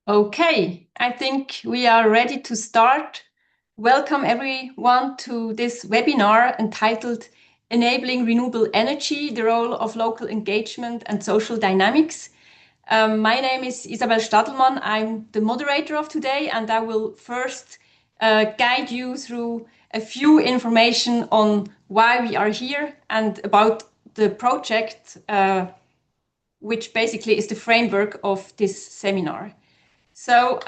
Okay, I think we are ready to start. Welcome everyone to this webinar entitled Enabling Renewable Energy, the Role of Local Engagement and Social Dynamics. My name is Isabelle Stadelmann. I'm the moderator of today, and I will first guide you through a few information on why we are here and about the project, which basically is the framework of this seminar. So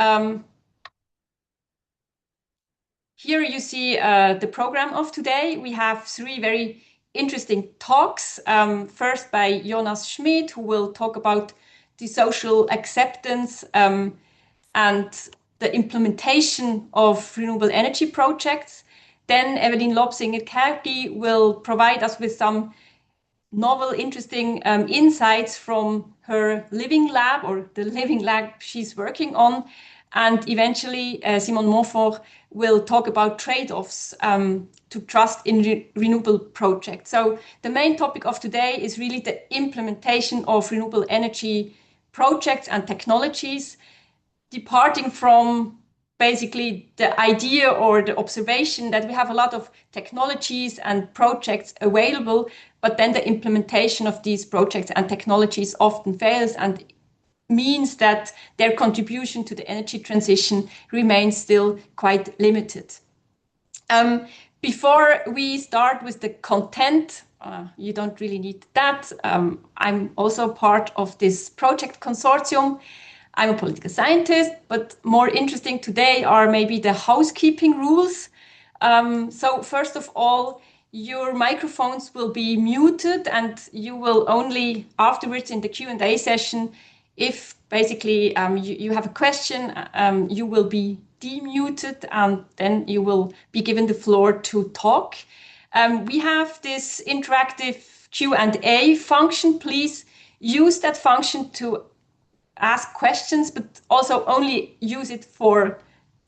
here you see the program of today. We have three very interesting talks. First by Jonas Schmid, who will talk about the social acceptance and the implementation of renewable energy projects. Then Evelyn Lobsiger-Kägi will provide us with some novel, interesting insights from her living lab or the living lab she's working on. And eventually, Simon Montfort will talk about trade-offs to trust in renewable projects. So the main topic of today is really the implementation of renewable energy projects and technologies, departing from basically the idea or the observation that we have a lot of technologies and projects available, but then the implementation of these projects and technologies often fails and means that their contribution to the energy transition remains still quite limited. Before we start with the content, you don't really need that. I'm also part of this project consortium. I'm a political scientist, but more interesting today are maybe the housekeeping rules. So first of all, your microphones will be muted and you will only afterwards in the Q&A session, if basically you have a question, you will be demuted and then you will be given the floor to talk. We have this interactive Q&A function. Please use that function to ask questions, but also only use it for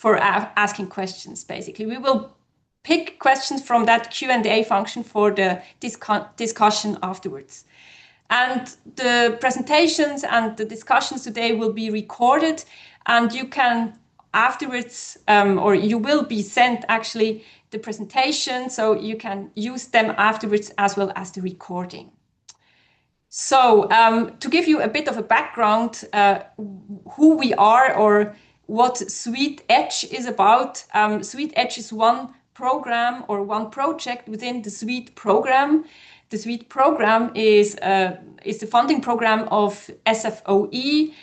asking questions, basically. We will pick questions from that Q&A function for the discussion afterwards. And the presentations and the discussions today will be recorded, and you can afterwards, or you will be sent actually the presentation, so you can use them afterwards as well as the recording. So to give you a bit of a background, who we are or what SWICE is about, SWICE is one program or one project within the SWICE program. The SWICE program is the funding program of SFOE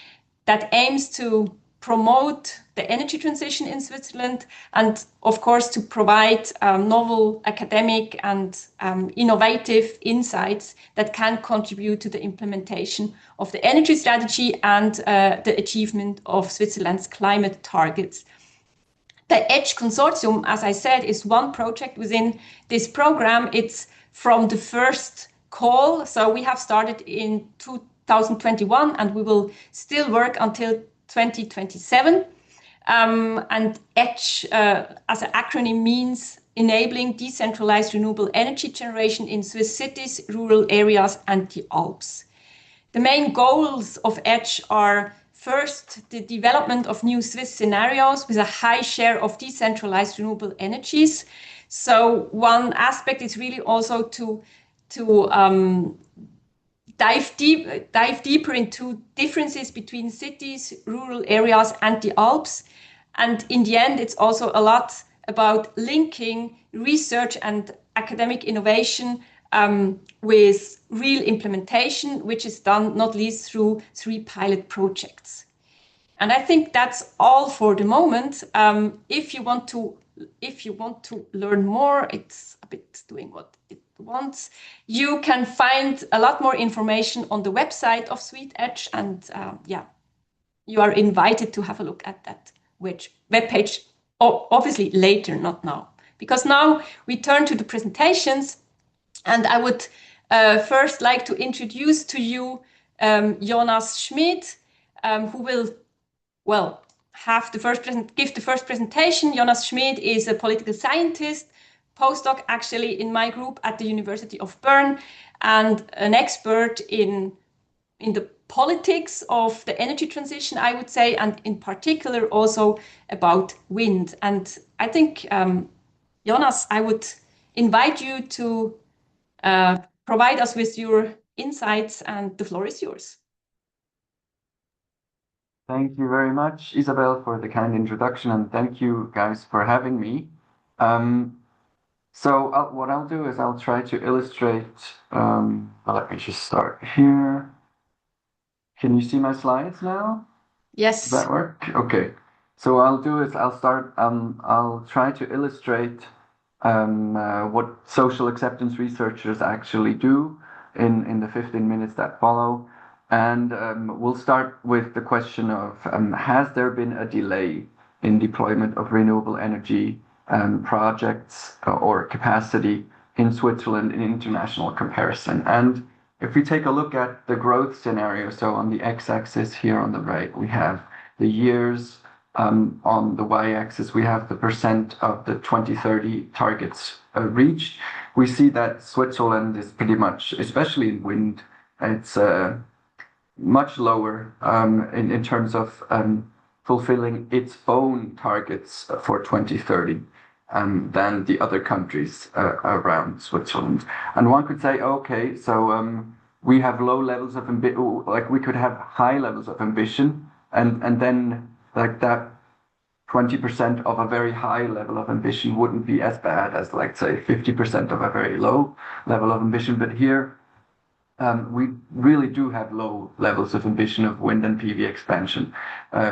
that aims to promote the energy transition in Switzerland and, of course, to provide novel academic and innovative insights that can contribute to the implementation of the energy strategy and the achievement of Switzerland's climate targets. The EDGE Consortium, as I said, is one project within this program. It's from the first call. So we have started in 2021 and we will still work until 2027. And EDGE, as an acronym, means Enabling Decentralized Renewable Energy Generation in Swiss Cities, Rural Areas and the Alps. The main goals of EDGE are first, the development of new Swiss scenarios with a high share of decentralized renewable energies. So one aspect is really also to dive deeper into differences between cities, rural areas, and the Alps. And in the end, it's also a lot about linking research and academic innovation with real implementation, which is done not least through 3 pilot projects. And I think that's all for the moment. If you want to learn more, it's a bit doing what it wants. You can find a lot more information on the website of SWICE, and you are invited to have a look at that webpage, obviously later, not now. Because now we turn to the presentations, and I would first like to introduce to you Jonas Schmid, who will give the first presentation. Jonas Schmid is a political scientist, postdoc actually in my group at the University of Bern, and an expert in the politics of the energy transition, I would say, and in particular also about wind. And I think, Jonas, I would invite you to provide us with your insights, and the floor is yours. Thank you very much, Isabelle, for the kind introduction, and thank you guys for having me. What I'll do is I'll try to illustrate. Let me just start here. Can you see my slides now? Yes. Does that work? Okay. So what I'll do is I'll start. I'll try to illustrate what social acceptance researchers actually do in the 15 minutes that follow. And we'll start with the question of has there been a delay in deployment of renewable energy projects or capacity in Switzerland in international comparison? And if we take a look at the growth scenario, so on the x-axis here on the right, we have the years. On the y-axis, we have the percent of the 2030 targets reached. We see that Switzerland is pretty much, especially in wind, it's much lower in terms of fulfilling its own targets for 2030 than the other countries around Switzerland. And one could say, okay, so we have low levels of ambition, like we could have high levels of ambition, and then like that 20% of a very high level of ambition wouldn't be as bad as, like, say, 50% of a very low level of ambition. But here, we really do have low levels of ambition of wind and PV expansion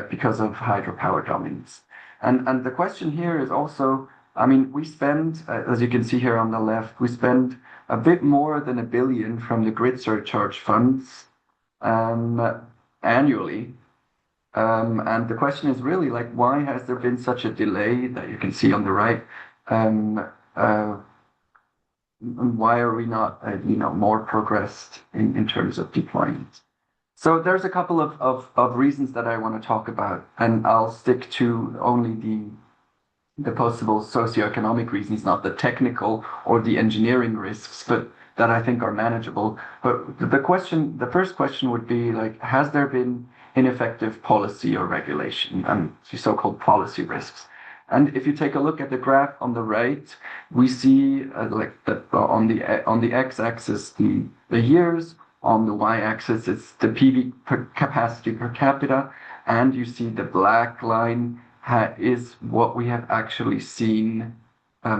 because of hydropower dominance. And the question here is also, I mean, we spend, as you can see here on the left, we spend a bit more than 1 billion from the grid surcharge funds annually. And the question is really like, why has there been such a delay that you can see on the right? Why are we not, more progressed in terms of deployment? So there's a couple of reasons that I want to talk about, and I'll stick to only the possible socioeconomic reasons, not the technical or the engineering risks, but that I think are manageable. But the first question would be like, has there been ineffective policy or regulation and the so-called policy risks? And if you take a look at the graph on the right, we see like that on the x-axis the years, on the y-axis it's the PV capacity per capita, and you see the black line is what we have actually seen.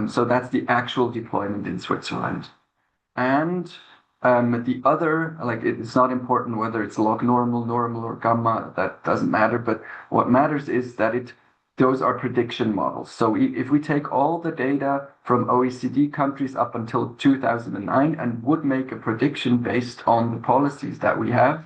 So that's the actual deployment in Switzerland. And the other, like, it's not important whether it's log normal, or gamma, that doesn't matter. But what matters is that those are prediction models. So if we take all the data from OECD countries up until 2009 and would make a prediction based on the policies that we have,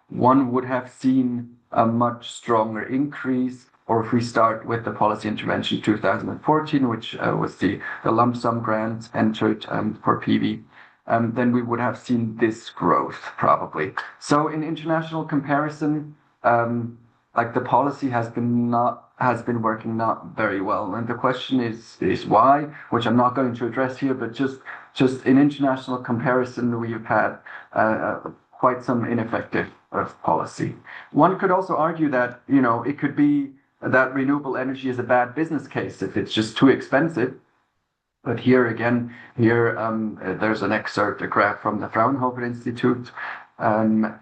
one would have seen a much stronger increase. Or if we start with the policy intervention 2014, which was the lump sum grant entered for PV, then we would have seen this growth probably. So in international comparison, like the policy has been working not very well, and the question is why, which I'm not going to address here, but just in international comparison, we have had quite some ineffective policy. One could also argue that it could be that renewable energy is a bad business case if it's just too expensive. But here again, there's an excerpt, a graph from the Fraunhofer Institute. And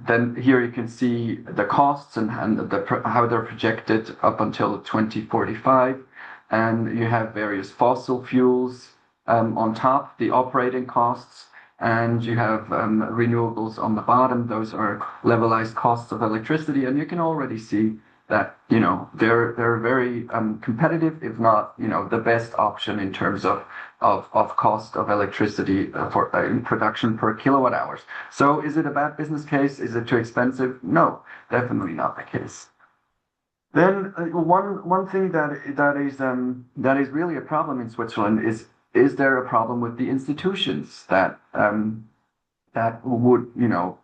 then here you can see the costs and how they're projected up until 2045. And you have various fossil fuels on top, the operating costs, and you have renewables on the bottom. Those are levelized costs of electricity. And you can already see that they're very competitive, if not the best option in terms of cost of electricity for in production per kilowatt hours. So is it a bad business case? Is it too expensive? No, definitely not the case. Then one thing that is really a problem in Switzerland is there a problem with the institutions that would,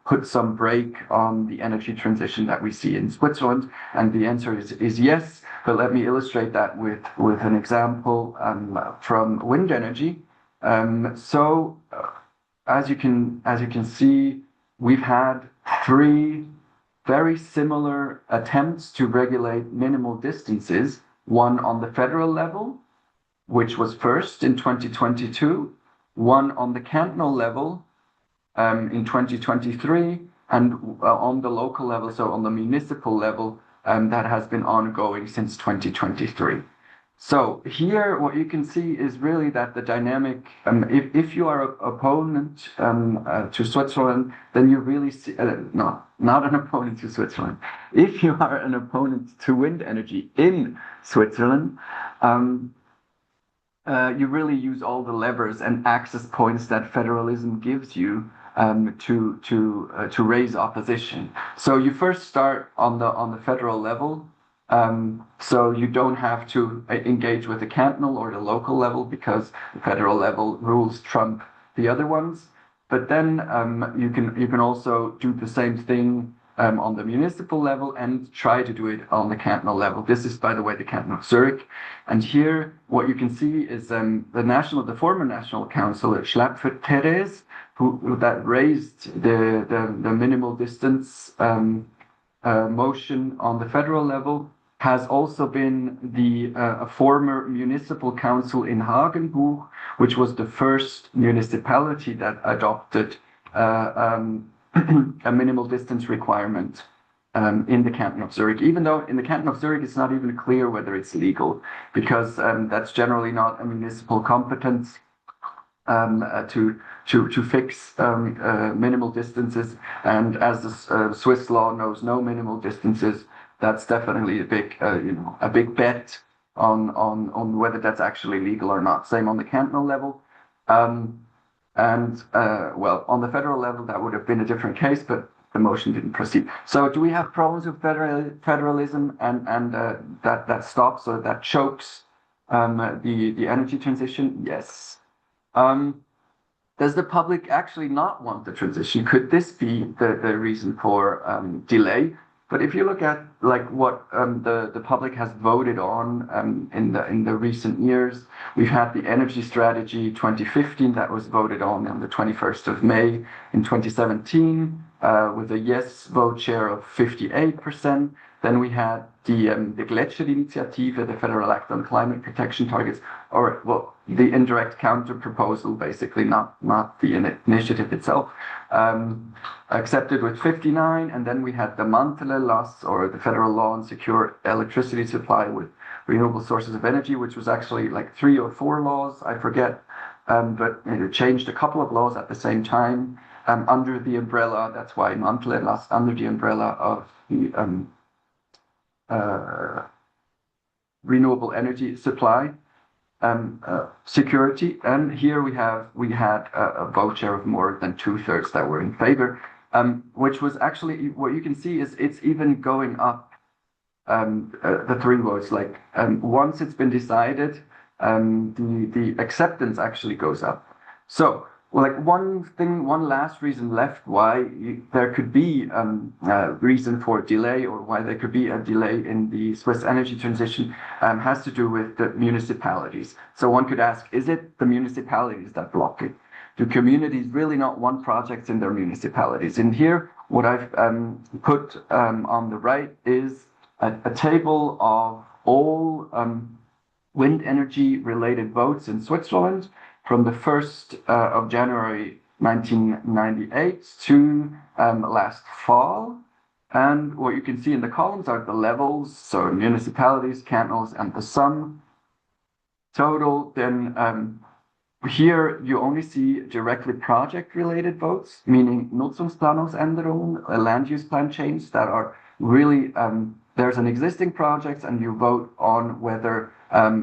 put some brake on the energy transition that we see in Switzerland? And the answer is yes. But let me illustrate that with an example from wind energy. As you can see, we've had three very similar attempts to regulate minimal distances, one on the federal level, which was first in 2022, one on the cantonal level in 2023, and on the local level, so on the municipal level, that has been ongoing since 2023. So here, what you can see is really that the dynamic, if you are an opponent to Switzerland, then you really see, not an opponent to Switzerland. If you are an opponent to wind energy in Switzerland, you really use all the levers and access points that federalism gives you to raise opposition. So you first start on the federal level. So you don't have to engage with the cantonal or the local level because the federal level rules trump the other ones. But then you can also do the same thing on the municipal level and try to do it on the cantonal level. This is, by the way, the canton of Zurich. And here, what you can see is the former National Council at Schlapp-Therese, who that raised the minimal distance motion on the federal level, has also been a former municipal council in Hagenbuch, which was the first municipality that adopted a minimal distance requirement in the canton of Zurich, even though in the canton of Zurich it's not even clear whether it's legal, because that's generally not a municipal competence to fix minimal distances. And as the Swiss law knows no minimal distances, that's definitely a big bet on whether that's actually legal or not. Same on the cantonal level. Well, on the federal level, that would have been a different case, but the motion didn't proceed. So do we have problems with federalism and that stops or that chokes the energy transition? Yes. Does the public actually not want the transition? Could this be the reason for delay? But if you look at what the public has voted on in the recent years, we've had the Energy Strategy 2015 that was voted on the 21st of May in 2017 with a yes vote share of 58%. Then we had the Gletscher-Initiative, the Federal Act on Climate Protection Targets, or well, the indirect counter proposal, basically not the initiative itself, accepted with 59. And then we had the Mantele-Law, or the Federal Law on Secure Electricity Supply with Renewable Sources of Energy, which was actually like 3 or 4 laws, I forget, but it changed a couple of laws at the same time under the umbrella. That's why Mantele-Law, under the umbrella of the renewable energy supply security. And here we had a vote share of more than 2/3 that were in favor, which was actually, what you can see is it's even going up, the 3 votes. Once it's been decided, the acceptance actually goes up. So one last reason left why there could be a reason for delay, or why there could be a delay in the Swiss energy transition, has to do with the municipalities. So one could ask, is it the municipalities that block it? Do communities really not want projects in their municipalities? And here, what I've put on the right is a table of all wind energy related votes in Switzerland from the 1st of January 1998 to last fall. And what you can see in the columns are the levels, so municipalities, cantons, and the sum total. Then here you only see directly project-related votes, meaning Nutzungsplanungsänderungen, land use plan change that are really, there's an existing project and you vote on whether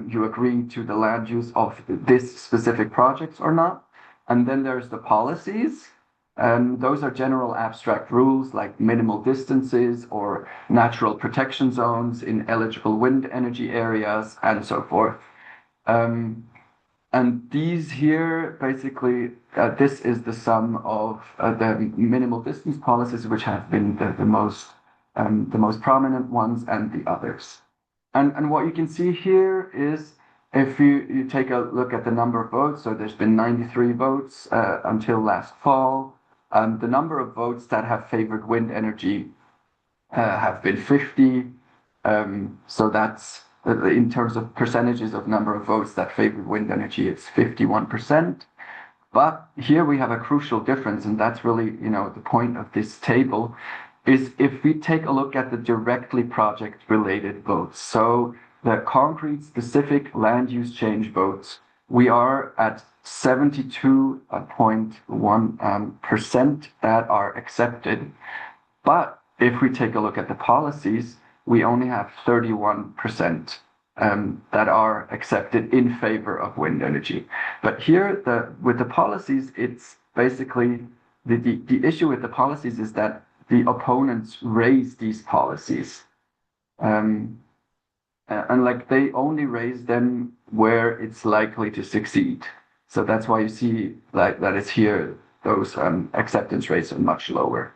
you agree to the land use of this specific project or not. And then there's the policies. Those are general abstract rules like minimal distances or natural protection zones in eligible wind energy areas and so forth. And these here, basically, this is the sum of the minimal distance policies, which have been the most prominent ones, and the others. And what you can see here is, if you take a look at the number of votes, so there's been 93 votes until last fall. The number of votes that have favored wind energy have been 50. So that's in terms of percentages of number of votes that favored wind energy, it's 51%. But here we have a crucial difference, and that's really, the point of this table, is if we take a look at the directly project-related votes. So the concrete specific land use change votes, we are at 72.1% that are accepted. But if we take a look at the policies, we only have 31% that are accepted in favor of wind energy. But here, with the policies, it's basically the issue with the policies is that the opponents raise these policies. And like they only raise them where it's likely to succeed. So that's why you see like that is here, those acceptance rates are much lower.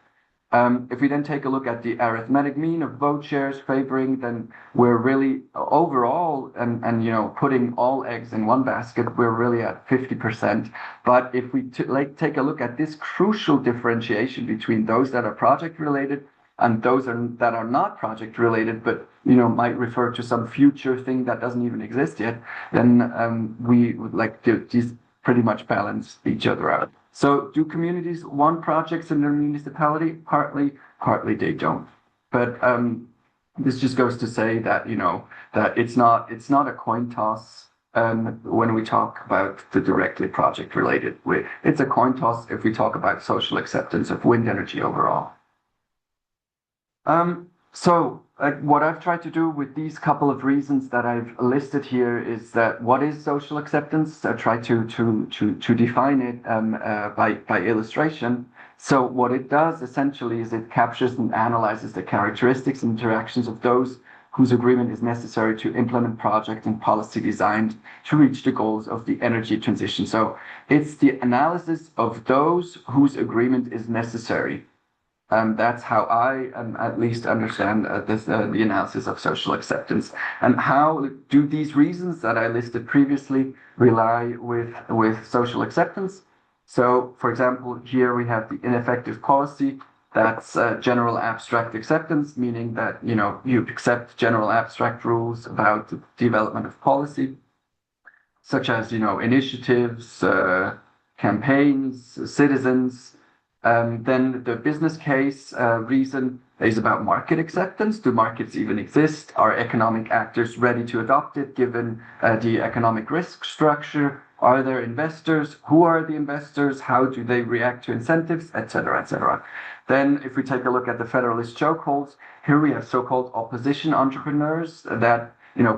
If we then take a look at the arithmetic mean of vote shares favoring, then we're really overall, and putting all eggs in one basket, we're really at 50%. But if we take a look at this crucial differentiation between those that are project related and those that are not project related, but might refer to some future thing that doesn't even exist yet, then we would like to these pretty much balance each other out. So do communities want projects in their municipality? Partly they don't. But this just goes to say that that it's not a coin toss when we talk about the directly project related. It's a coin toss if we talk about social acceptance of wind energy overall. So what I've tried to do with these couple of reasons that I've listed here is that what is social acceptance? I try to define it by illustration. So what it does essentially is it captures and analyzes the characteristics and interactions of those whose agreement is necessary to implement project and policy designed to reach the goals of the energy transition. So it's the analysis of those whose agreement is necessary. That's how I at least understand the analysis of social acceptance. And how do these reasons that I listed previously rely with social acceptance? So, for example, here we have the ineffective policy. That's general abstract acceptance, meaning that you accept general abstract rules about the development of policy, such as initiatives, campaigns, citizens. Then the business case reason is about market acceptance. Do markets even exist? Are economic actors ready to adopt it given the economic risk structure? Are there investors? Who are the investors? How do they react to incentives, etc., etc.? Then if we take a look at the federalist chokeholds, here we have so-called opposition entrepreneurs that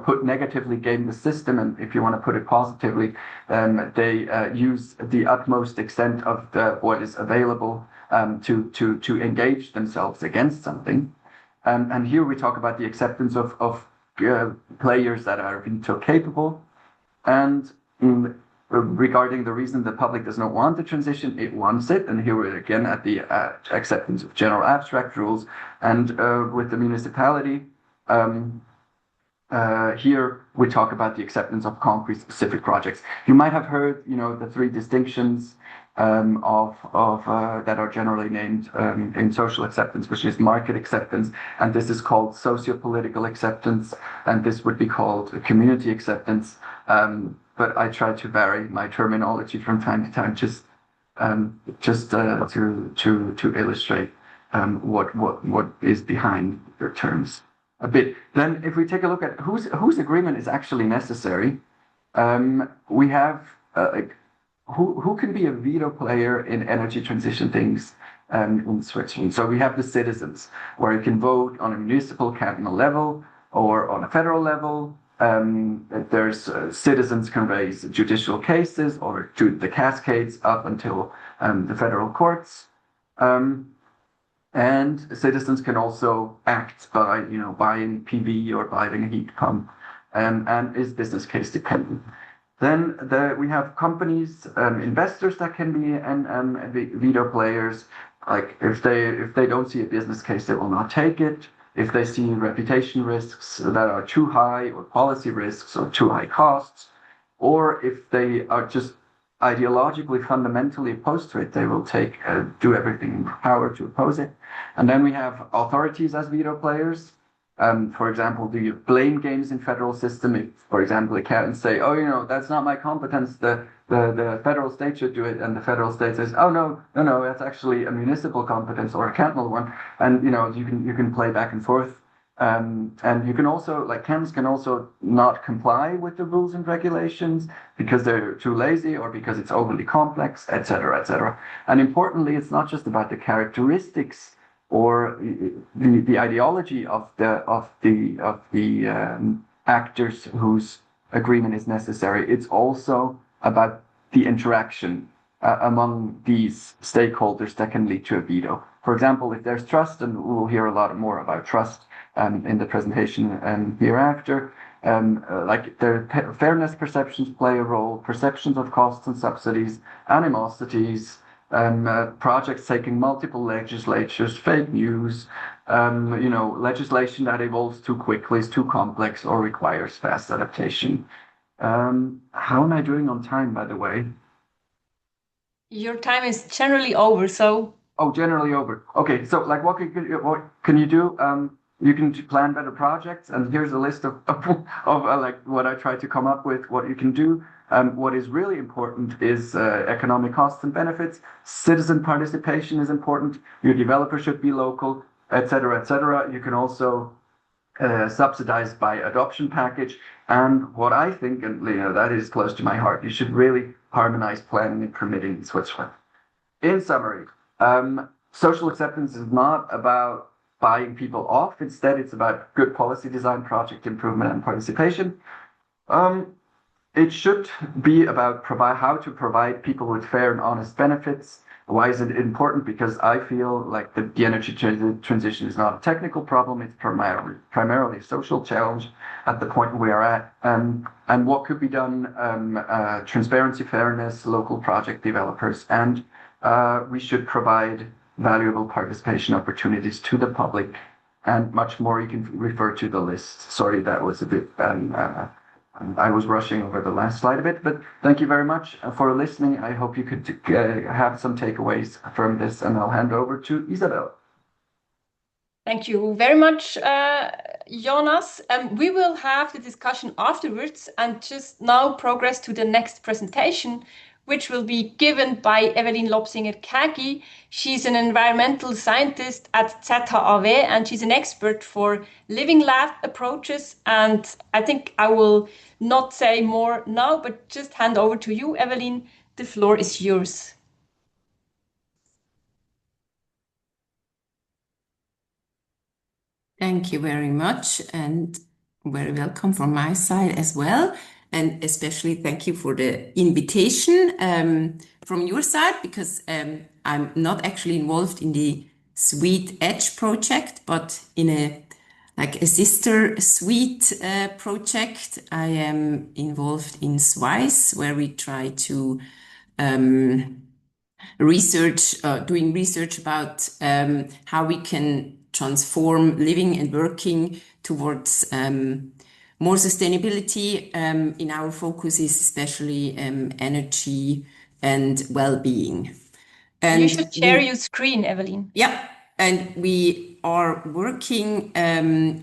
put negatively game the system, and if you want to put it positively, they use the utmost extent of what is available to engage themselves against something. And here we talk about the acceptance of players that are veto capable. And regarding the reason the public does not want the transition, it wants it. And here we're again at the acceptance of general abstract rules. And with the municipality, here we talk about the acceptance of concrete specific projects. You might have heard, the three distinctions that are generally named in social acceptance, which is market acceptance, and this is called socio-political acceptance, and this would be called community acceptance. But I try to vary my terminology from time to time, just to illustrate what is behind their terms a bit. Then if we take a look at whose agreement is actually necessary, we have who can be a veto player in energy transition things in Switzerland. So we have the citizens, where you can vote on a municipal cantonal level or on a federal level. There's citizens can raise judicial cases or to the cascades up until the federal courts. And citizens can also act by, buying PV or buying a heat pump, and is business case dependent. Then we have companies, investors that can be veto players. Like if they don't see a business case, they will not take it. If they see reputation risks that are too high, or policy risks or too high costs, or if they are just ideologically fundamentally opposed to it, they will do everything in their power to oppose it. And then we have authorities as veto players. For example, the blame games in federal system. If, for example, accountants say, "Oh, that's not my competence. The federal state should do it," and the federal state says, "Oh, no, that's actually a municipal competence or a cantonal one," and you can play back and forth. And you can also, like cantons can also not comply with the rules and regulations because they're too lazy or because it's overly complex, etc., etc. And importantly, it's not just about the characteristics or the ideology of the actors whose agreement is necessary. It's also about the interaction among these stakeholders that can lead to a veto. For example, if there's trust, and we'll hear a lot more about trust in the presentation hereafter, like their fairness perceptions play a role, perceptions of costs and subsidies, animosities, projects taking multiple legislatures, fake news, legislation that evolves too quickly, is too complex, or requires fast adaptation. How am I doing on time, by the way? Your time is generally over, so. Oh, generally over. Okay, so like what can you do? You can plan better projects, and here's a list of like what I try to come up with, what you can do. What is really important is economic costs and benefits. Citizen participation is important. Your developer should be local, etc., etc. You can also subsidize by adoption package. And what I think, and that is close to my heart, you should really harmonize planning and permitting in Switzerland. In summary, social acceptance is not about buying people off. Instead, it's about good policy design, project improvement, and participation. It should be about how to provide people with fair and honest benefits. Why is it important? Because I feel like the energy transition is not a technical problem. It's primarily a social challenge at the point we are at. And what could be done? Transparency, fairness, local project developers, and we should provide valuable participation opportunities to the public, and much more. You can refer to the list. Sorry, that was a bit, I was rushing over the last slide a bit, but thank you very much for listening. I hope you could have some takeaways from this, and I'll hand over to Isabelle. Thank you very much, Jonas. We will have the discussion afterwards, and just now progress to the next presentation, which will be given by Evelyn Lobsiger-Kägi. She's an environmental scientist at ZHAW, and she's an expert for living lab approaches. And I think I will not say more now, but just hand over to you, Evelyn. The floor is yours. Thank you very much, and very welcome from my side as well. And especially thank you for the invitation from your side, because I'm not actually involved in the Sweet Edge project, but in a sister Sweet project. I am involved in SWICE, where we try to doing research about how we can transform living and working towards more sustainability. In our focus is especially energy and well-being. And you should share your screen, Evelyn. Yeah, and we are working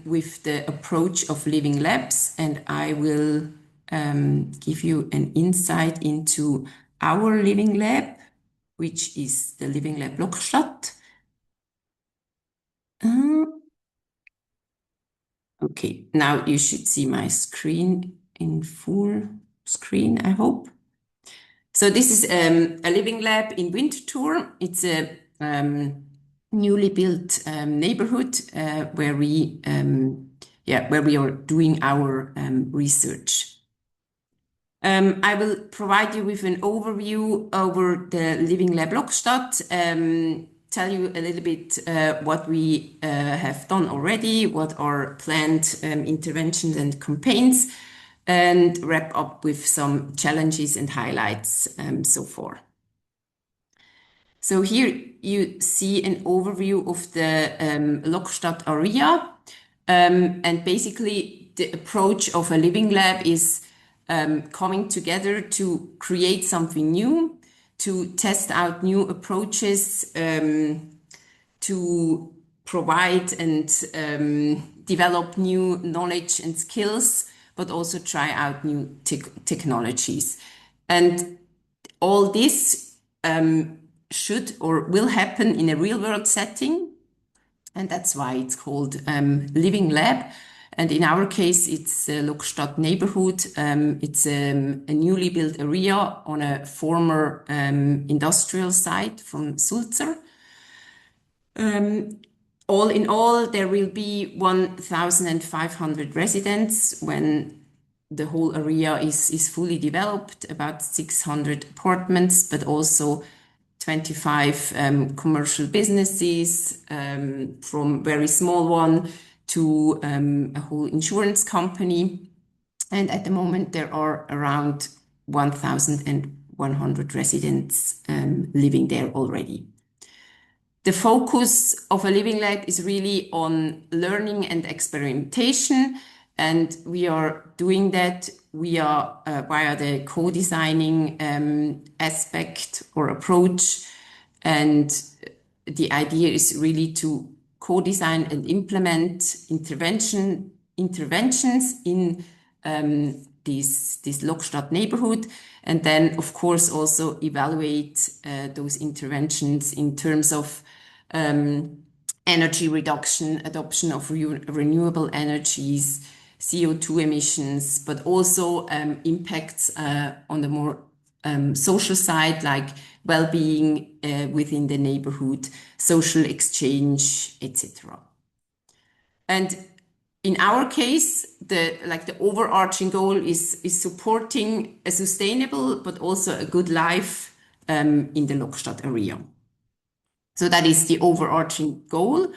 with the approach of living labs, and I will give you an insight into our living lab, which is the Living Lab Lokstadt. Okay, now you should see my screen in full screen, I hope. So this is a living lab in Winterthur. It's a newly built neighborhood where we are doing our research. I will provide you with an overview over the Living Lab Lokstadt, tell you a little bit what we have done already, what are planned interventions and campaigns, and wrap up with some challenges and highlights so far. So here you see an overview of the Lokstadt area, and basically the approach of a living lab is coming together to create something new, to test out new approaches, to provide and develop new knowledge and skills, but also try out new technologies. And all this should or will happen in a real world setting. And that's why it's called Living Lab. And in our case, it's a Lokstadt neighborhood. It's a newly built area on a former industrial site from Sulzer. All in all, there will be 1,500 residents when the whole area is fully developed, about 600 apartments, but also 25 commercial businesses, from very small one to a whole insurance company. And at the moment, there are around 1,100 residents living there already. The focus of a living lab is really on learning and experimentation, and we are doing that via the co-designing aspect or approach. And the idea is really to co-design and implement interventions in this Lokstadt neighborhood, and then of course also evaluate those interventions in terms of energy reduction, adoption of renewable energies, CO2 emissions, but also impacts on the more social side, like well-being within the neighborhood, social exchange, etc. And in our case, the overarching goal is supporting a sustainable but also a good life in the Lokstadt area. So that is the overarching goal.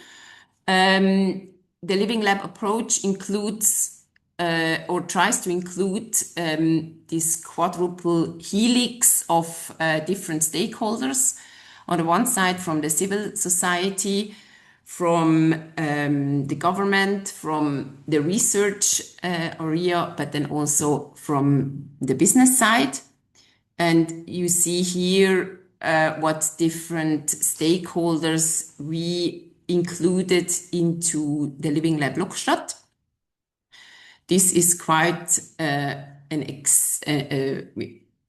The Living Lab approach includes or tries to include this quadruple helix of different stakeholders. On the one side, from the civil society, from the government, from the research area, but then also from the business side. And you see here what different stakeholders we included into the Living Lab Lokstadt. This is quite a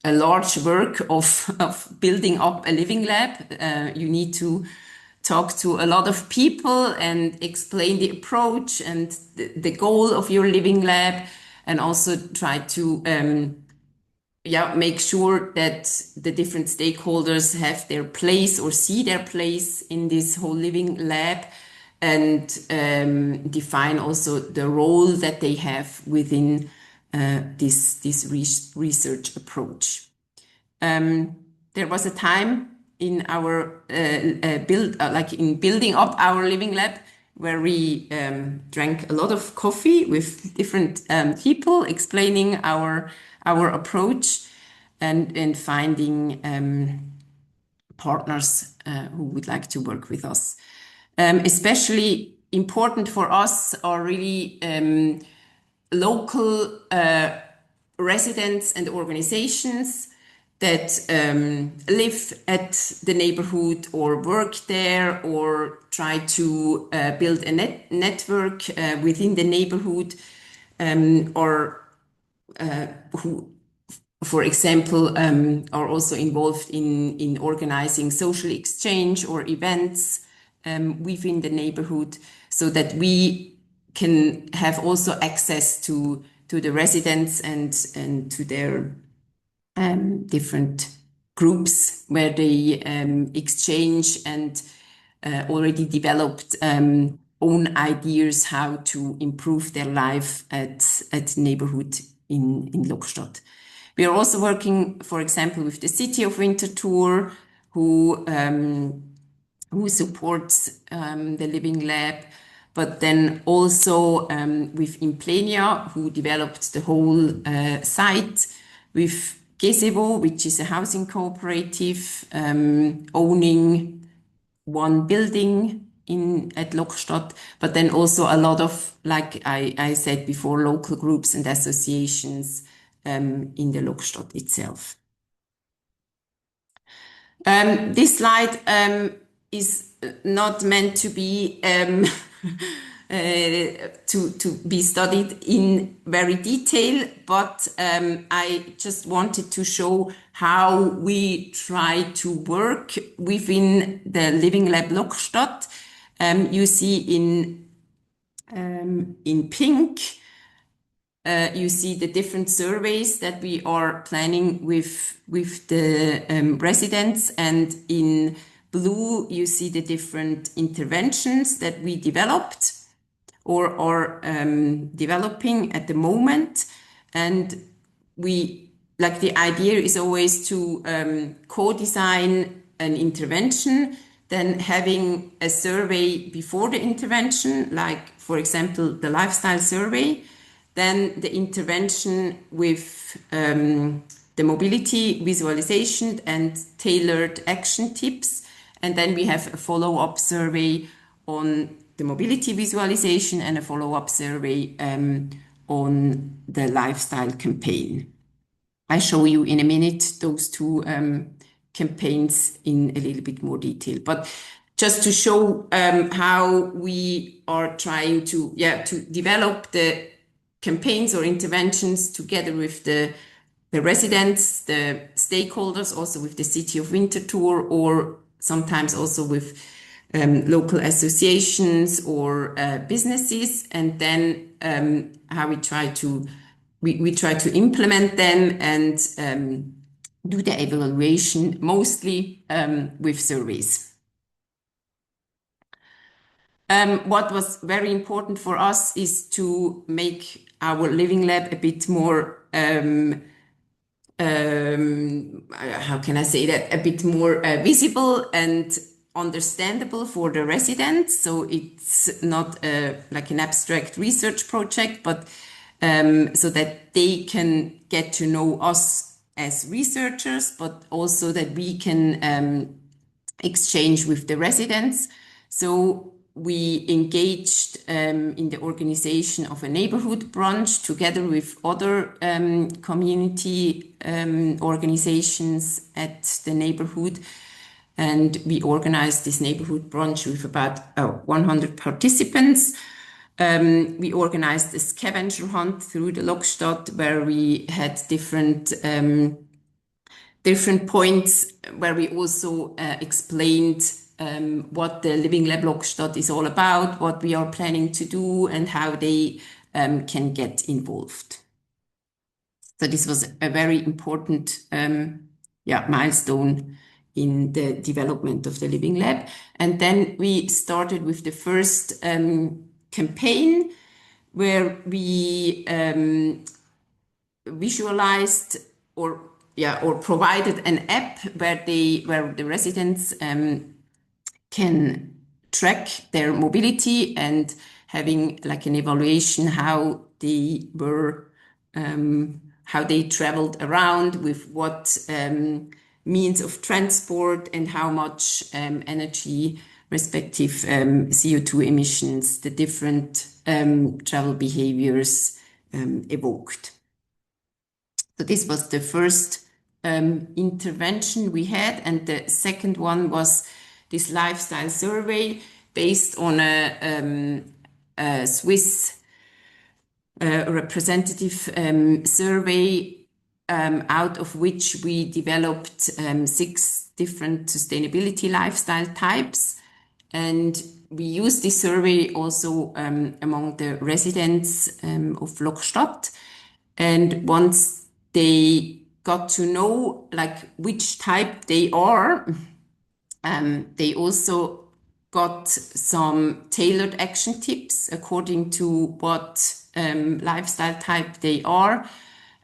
large work of building up a living lab. You need to talk to a lot of people and explain the approach and the goal of your living lab, and also try to make sure that the different stakeholders have their place or see their place in this whole living lab, and define also the role that they have within this research approach. There was a time in our building up our living lab where we drank a lot of coffee with different people, explaining our approach and finding partners who would like to work with us. Especially important for us are really local residents and organizations that live at the neighborhood or work there, or try to build a network within the neighborhood, or who, for example, are also involved in organizing social exchange or events within the neighborhood, so that we can have also access to the residents and to their different groups where they exchange and already developed own ideas how to improve their life at neighborhood in Lokstadt. We are also working, for example, with the city of Winterthur, who supports the Living Lab, but then also with Implenia, who developed the whole site, with ZHAW, which is a housing cooperative owning one building at Lokstadt, but then also a lot of, like I said before, local groups and associations in the Lokstadt itself. This slide is not meant to be to be studied in very detail, but I just wanted to show how we try to work within the Living Lab Lokstadt. You see in pink, you see the different surveys that we are planning with the residents, and in blue you see the different interventions that we developed or are developing at the moment. And we, like, the idea is always to co-design an intervention, then having a survey before the intervention, like for example the lifestyle survey, then the intervention with the mobility visualization and tailored action tips, and then we have a follow-up survey on the mobility visualization and a follow-up survey on the lifestyle campaign. I show you in a minute those two campaigns in a little bit more detail, but just to show how we are trying to develop the campaigns or interventions together with the residents, the stakeholders, also with the City of Winterthur, or sometimes also with local associations or businesses, and then how we try to implement them and do the evaluation, mostly with surveys. What was very important for us is to make our Living Lab a bit more, how can I say that, a bit more visible and understandable for the residents. So it's not like an abstract research project, but so that they can get to know us as researchers, but also that we can exchange with the residents. So we engaged in the organization of a neighborhood brunch together with other community organizations at the neighborhood. And we organized this neighborhood brunch with about 100 participants. We organized a scavenger hunt through the Lokstadt, where we had different points where we also explained what the Living Lab Lokstadt is all about, what we are planning to do, and how they can get involved. So this was a very important milestone in the development of the Living Lab. And then we started with the first campaign, where we visualized or provided an app where the residents can track their mobility and having like an evaluation how they were, how they traveled around with what means of transport and how much energy, respective CO2 emissions, the different travel behaviors evoked. So this was the first intervention we had, and the second one was this lifestyle survey based on a SWICE representative survey, out of which we developed 6 different sustainability lifestyle types. And we used this survey also among the residents of Lokstadt. And once they got to know like which type they are, they also got some tailored action tips according to what lifestyle type they are.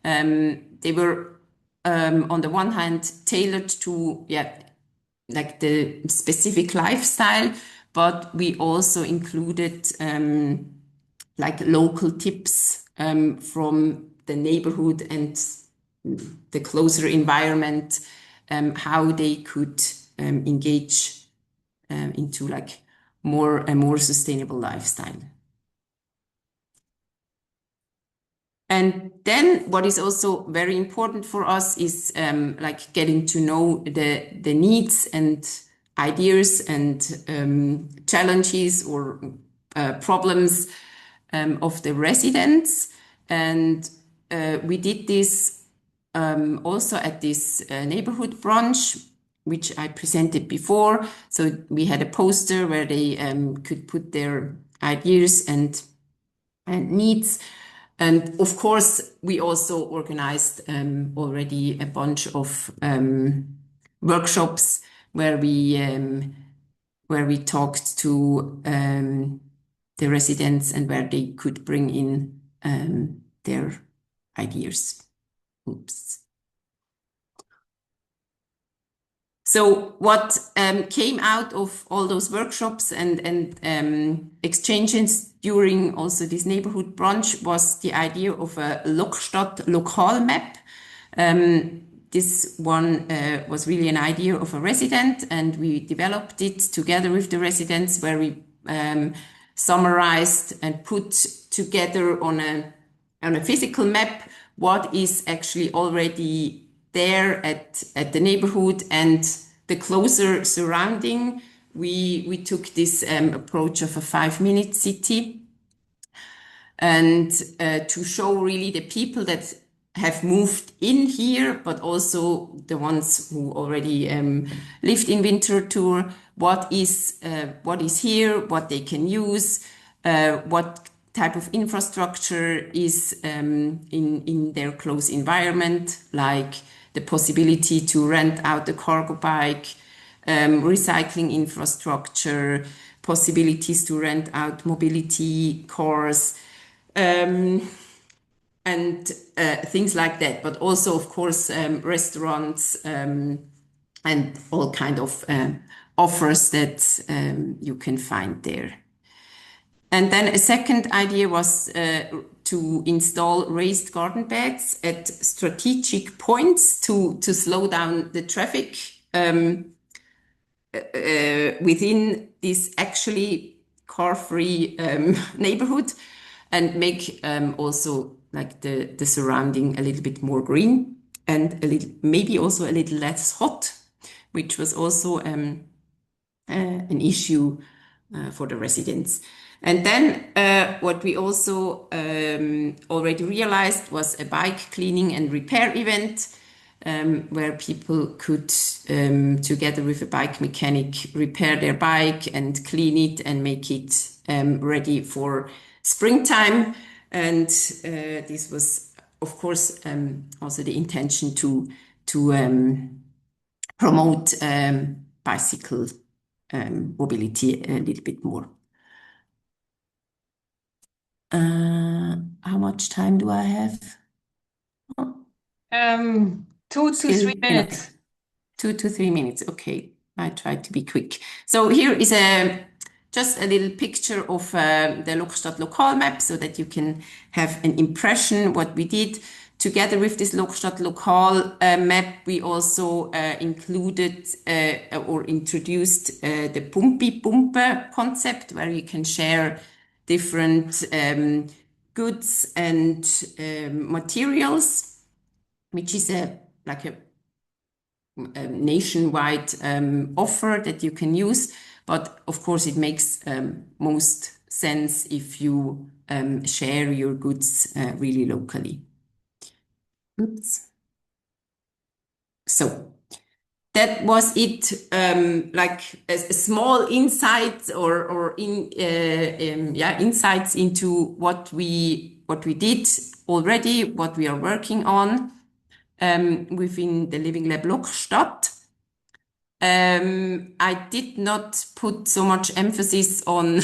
They were on the one hand tailored to like the specific lifestyle, but we also included like local tips from the neighborhood and the closer environment, how they could engage into like a more sustainable lifestyle. And then what is also very important for us is like getting to know the needs and ideas and challenges or problems of the residents. And we did this also at this neighborhood brunch, which I presented before. So we had a poster where they could put their ideas and needs. And of course, we also organized already a bunch of workshops where we talked to the residents and where they could bring in their ideas. Oops. So what came out of all those workshops and exchanges during also this neighborhood brunch was the idea of a Lokstadt local map. This one was really an idea of a resident, and we developed it together with the residents, where we summarized and put together on a physical map what is actually already there at the neighborhood and the closer surrounding. We took this approach of a 5-minute city, and to show really the people that have moved in here, but also the ones who already lived in Winterthur, what is here, what they can use, what type of infrastructure is in their close environment, like the possibility to rent out the cargo bike, recycling infrastructure, possibilities to rent out mobility cars, and things like that. But also, of course, restaurants and all kind of offers that you can find there. And then a second idea was to install raised garden beds at strategic points to slow down the traffic within this actually car-free neighborhood, and make also like the surrounding a little bit more green and maybe also a little less hot, which was also an issue for the residents. And then what we also already realized was a bike cleaning and repair event where people could, together with a bike mechanic, repair their bike and clean it and make it ready for springtime. And this was, of course, also the intention to promote bicycle mobility a little bit more. How much time do I have? 2 to 3 minutes. 2 to 3 minutes. Okay, I try to be quick. So here is just a little picture of the Lokstadt local map, so that you can have an impression what we did. Together with this Lokstadt local map, we also included or introduced the Pumpi-Pumpe concept, where you can share different goods and materials, which is like a nationwide offer that you can use. But of course, it makes most sense if you share your goods really locally. Oops. So that was it, like a small insight or insights into what we did already, what we are working on within the Living Lab Lokstadt. I did not put so much emphasis on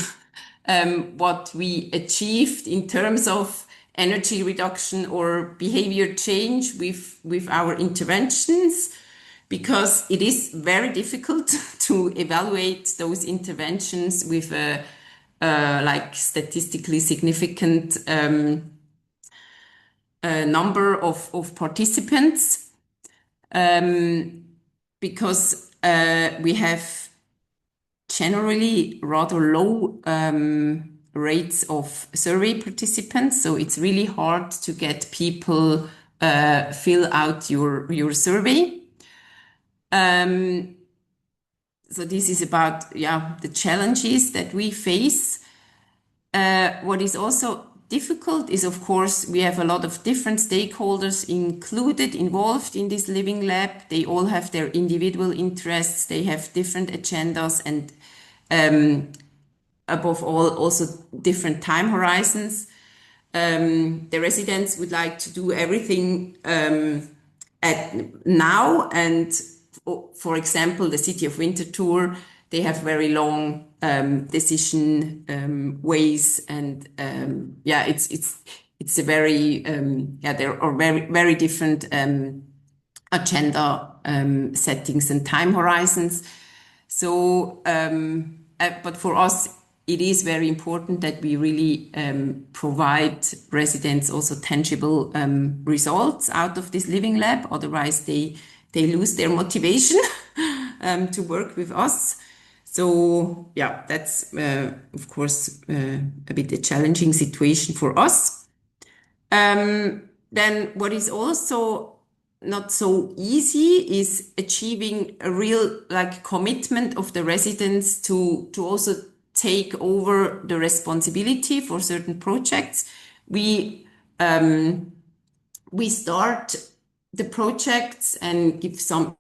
what we achieved in terms of energy reduction or behavior change with our interventions, because it is very difficult to evaluate those interventions with a like statistically significant number of participants, because we have generally rather low rates of survey participants. So it's really hard to get people fill out your survey. So this is about the challenges that we face. What is also difficult is, of course, we have a lot of different stakeholders involved in this living lab. They all have their individual interests. They have different agendas and above all, also different time horizons. The residents would like to do everything now. And for example, the City of Winterthur, they have very long decision ways, and it's a very there are very different agenda settings and time horizons. So, but for us, it is very important that we really provide residents also tangible results out of this living lab. Otherwise, they lose their motivation to work with us. So yeah, that's of course a bit a challenging situation for us. Then what is also not so easy is achieving a real commitment of the residents to also take over the responsibility for certain projects. We start the projects and give some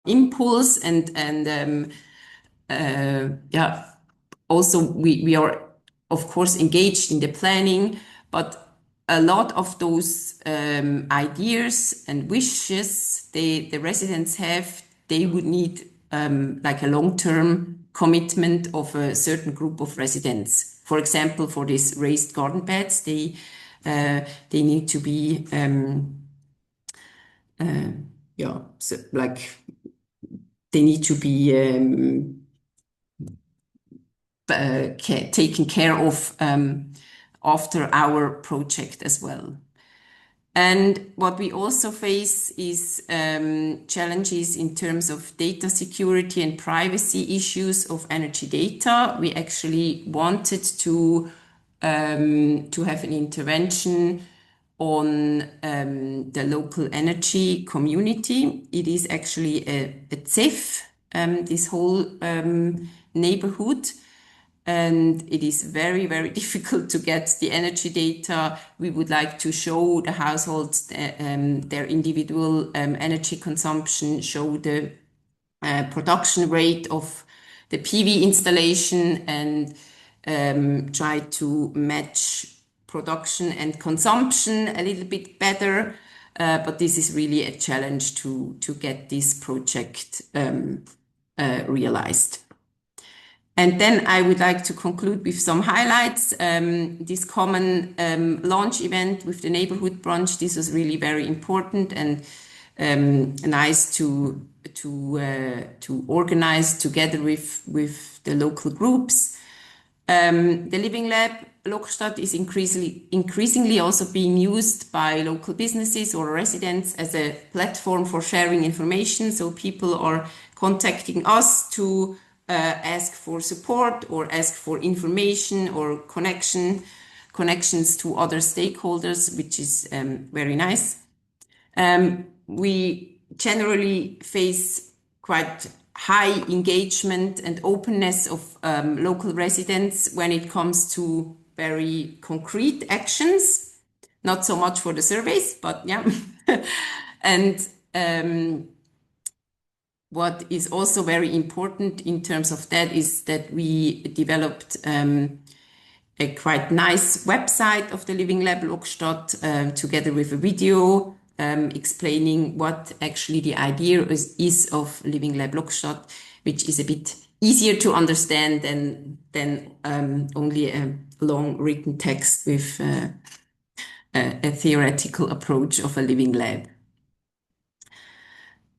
impulse and also we are of course engaged in the planning, but a lot of those ideas and wishes the residents have, they would need a long-term commitment of a certain group of residents. For example, for these raised garden beds, they need to be they need to be taken care of after our project as well. And what we also face is challenges in terms of data security and privacy issues of energy data. We actually wanted to have an intervention on the local energy community. It is actually a ZEF, this whole neighborhood. And it is very, very difficult to get the energy data. We would like to show the households their individual energy consumption, show the production rate of the PV installation, and try to match production and consumption a little bit better. But this is really a challenge to get this project realized. And then I would like to conclude with some highlights. This common launch event with the neighborhood brunch, this was really very important and nice to organize together with the local groups. The Living Lab Lokstadt is increasingly also being used by local businesses or residents as a platform for sharing information. So people are contacting us to ask for support or ask for information or connections to other stakeholders, which is very nice. We generally face quite high engagement and openness of local residents when it comes to very concrete actions, not so much for the surveys, but yeah. And what is also very important in terms of that is that we developed a quite nice website of the Living Lab Lokstadt together with a video explaining what actually the idea is of Living Lab Lokstadt, which is a bit easier to understand than only a long written text with a theoretical approach of a living lab.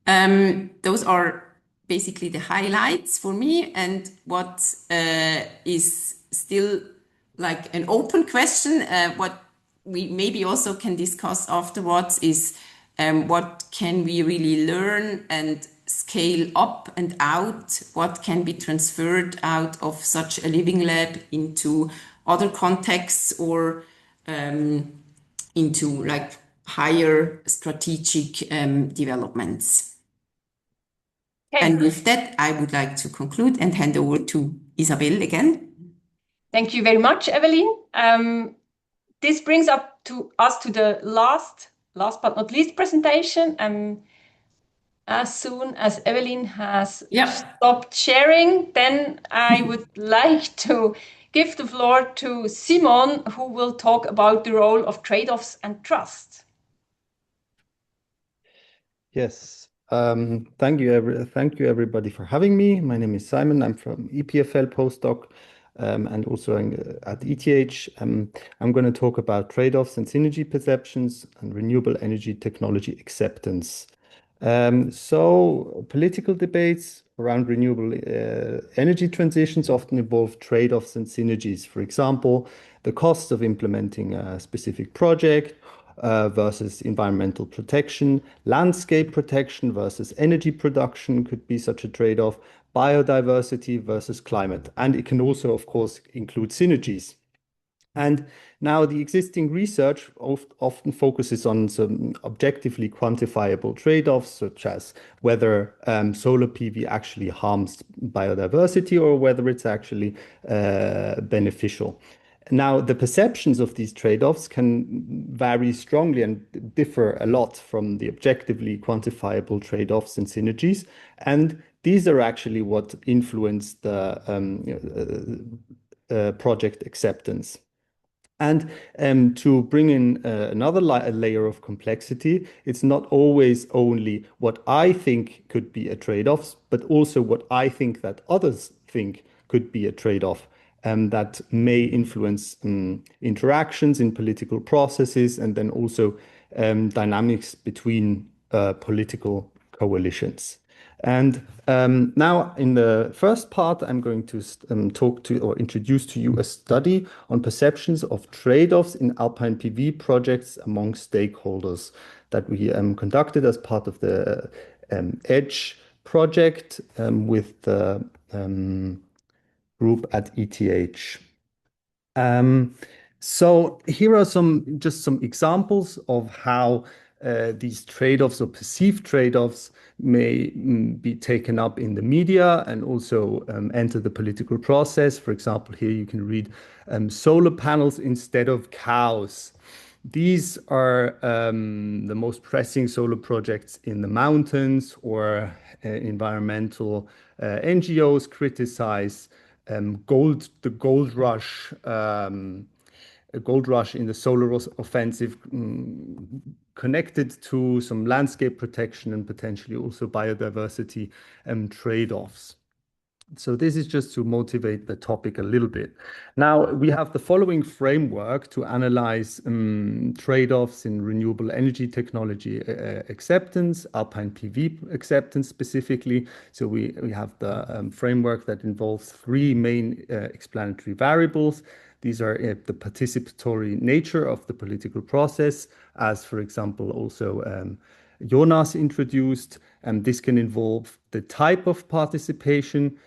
Those are basically the highlights for me, and what is still like an open question, what we maybe also can discuss afterwards is what can we really learn and scale up and out, what can be transferred out of such a living lab into other contexts or into like higher strategic developments. Okay. And with that, I would like to conclude and hand over to Isabelle again. Thank you very much, Evelyn. This brings us to the last but not least presentation. As soon as Evelyn has stopped sharing, then I would like to give the floor to Simon, who will talk about the role of trade-offs and trust. Yes. Thank you everybody for having me. My name is Simon. I'm from EPFL postdoc and also at ETH. I'm going to talk about trade-offs and synergy perceptions and renewable energy technology acceptance. So political debates around renewable energy transitions often involve trade-offs and synergies. For example, the cost of implementing a specific project versus environmental protection, landscape protection versus energy production could be such a trade-off, biodiversity versus climate. And it can also, of course, include synergies. And now the existing research often focuses on some objectively quantifiable trade-offs, such as whether solar PV actually harms biodiversity or whether it's actually beneficial. Now, the perceptions of these trade-offs can vary strongly and differ a lot from the objectively quantifiable trade-offs and synergies. And these are actually what influence the project acceptance. And to bring in another layer of complexity, it's not always only what I think could be a trade-off, but also what I think that others think could be a trade-off. That may influence interactions in political processes and then also dynamics between political coalitions. And now in the first part, I'm going to talk to or introduce to you a study on perceptions of trade-offs in alpine PV projects among stakeholders that we conducted as part of the EDGE project with the group at ETH. So here are just some examples of how these trade-offs or perceived trade-offs may be taken up in the media and also enter the political process. For example, here you can read solar panels instead of cows. These are the most pressing solar projects in the mountains, or environmental NGOs criticize the gold rush in the solar offensive connected to some landscape protection and potentially also biodiversity trade-offs. So this is just to motivate the topic a little bit. Now, we have the following framework to analyze trade-offs in renewable energy technology acceptance, alpine PV acceptance specifically. So we have the framework that involves three main explanatory variables. These are the participatory nature of the political process, as, for example, also Jonas introduced. This can involve the type of participation,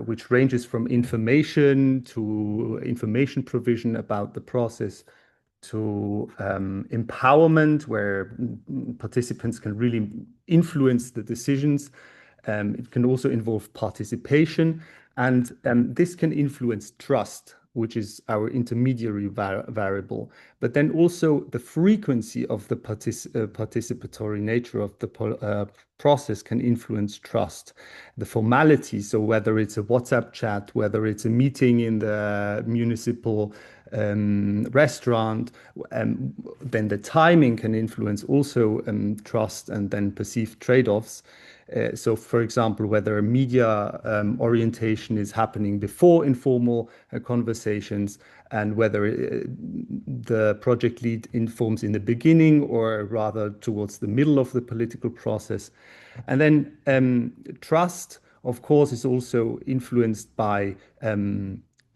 which ranges from information to information provision about the process to empowerment, where participants can really influence the decisions. It can also involve participation, and this can influence trust, which is our intermediary variable, but then also the frequency of the participatory nature of the process can influence trust. The formality, so whether it's a WhatsApp chat, whether it's a meeting in the municipal restaurant, then the timing can influence also trust and then perceived trade-offs. So, for example, whether media orientation is happening before informal conversations, and whether the project lead informs in the beginning or rather towards the middle of the political process. And then trust, of course, is also influenced by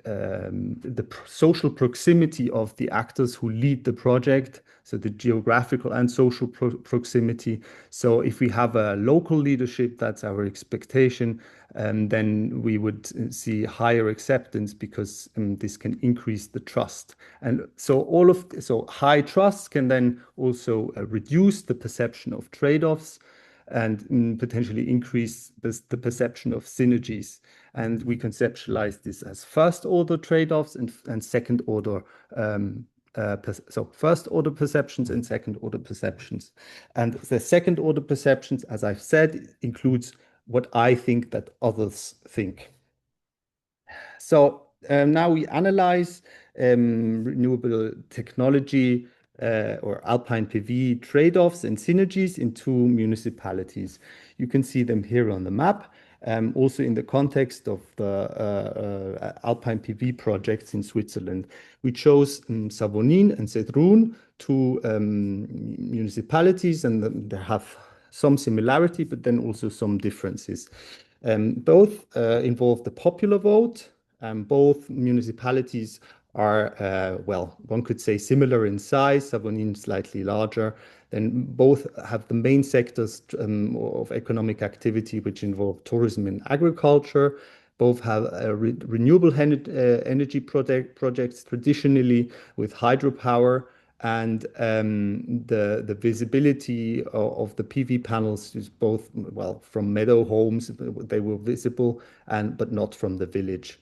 the social proximity of the actors who lead the project, so the geographical and social proximity. So if we have a local leadership, that's our expectation, then we would see higher acceptance because this can increase the trust. And so high trust can then also reduce the perception of trade-offs and potentially increase the perception of synergies. And we conceptualize this as first-order trade-offs and second-order so first-order perceptions and second-order perceptions. And the second-order perceptions, as I've said, includes what I think that others think. So now we analyze renewable technology or alpine PV trade-offs and synergies in 2 municipalities. You can see them here on the map. Also in the context of the alpine PV projects in Switzerland. We chose Savonnin and Sedrun, 2 municipalities, and they have some similarity, but then also some differences. Both involve the popular vote. Both municipalities are, well, one could say similar in size, Savonnin slightly larger. Then both have the main sectors of economic activity, which involve tourism and agriculture. Both have renewable energy projects, traditionally with hydropower. And the visibility of the PV panels is both, well, from meadow homes, they were visible, but not from the village.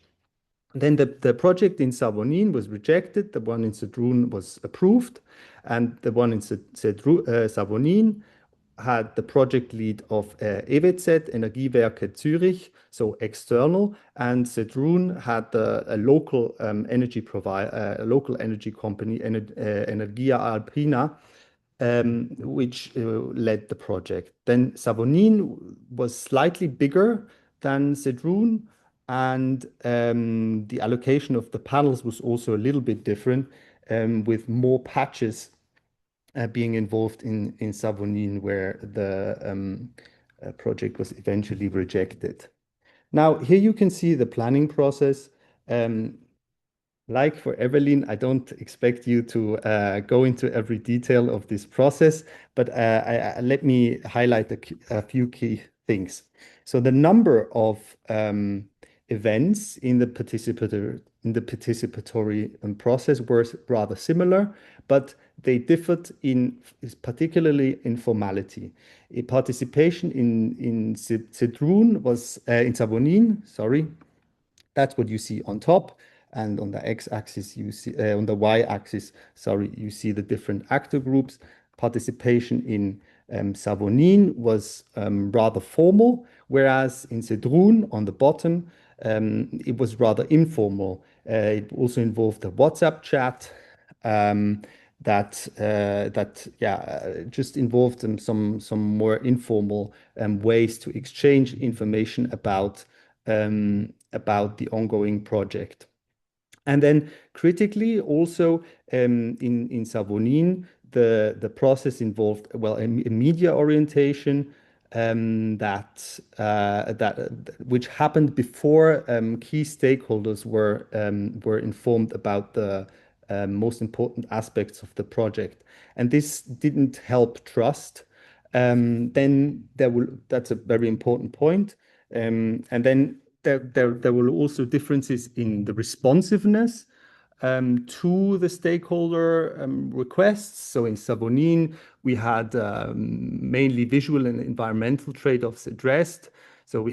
Then the project in Savonnin was rejected, the one in Sedrun was approved, and the one in Savonnin had the project lead of EWZ, Energiewerke Zurich, so external, and Sedrun had a local energy provider, a local energy company, Energia Alpina, which led the project. Then Savonnin was slightly bigger than Sedrun, and the allocation of the panels was also a little bit different, with more patches being involved in Savonnin, where the project was eventually rejected. Now, here you can see the planning process. Like for Evelyn, I don't expect you to go into every detail of this process, but let me highlight a few key things. So the number of events in the participatory process were rather similar, but they differed particularly in formality. Participation in Sedrun was in Savonnin, sorry. That's what you see on top, and on the x-axis you see on the y-axis, sorry, you see the different actor groups. Participation in Savonnin was rather formal, whereas in Sedrun on the bottom it was rather informal. It also involved a WhatsApp chat that just involved some more informal ways to exchange information about the ongoing project. And then critically also in Savonnin, the process involved, well, a media orientation which happened before key stakeholders were informed about the most important aspects of the project. And this didn't help trust. Then that's a very important point. And then there were also differences in the responsiveness to the stakeholder requests. So in Savonnin, we had mainly visual and environmental trade-offs addressed. So we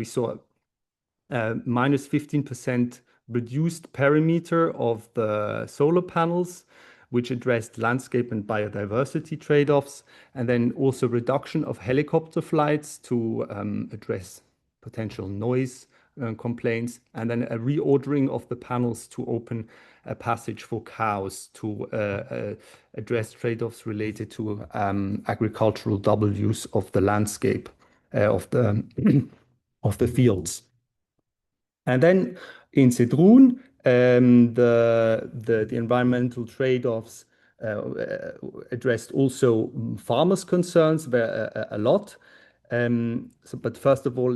saw minus 15% reduced perimeter of the solar panels, which addressed landscape and biodiversity trade-offs, and then also reduction of helicopter flights to address potential noise complaints, and then a reordering of the panels to open a passage for cows to address trade-offs related to agricultural double use of the landscape of the fields. And then in Sedrun, the environmental trade-offs addressed also farmers' concerns a lot. But first of all,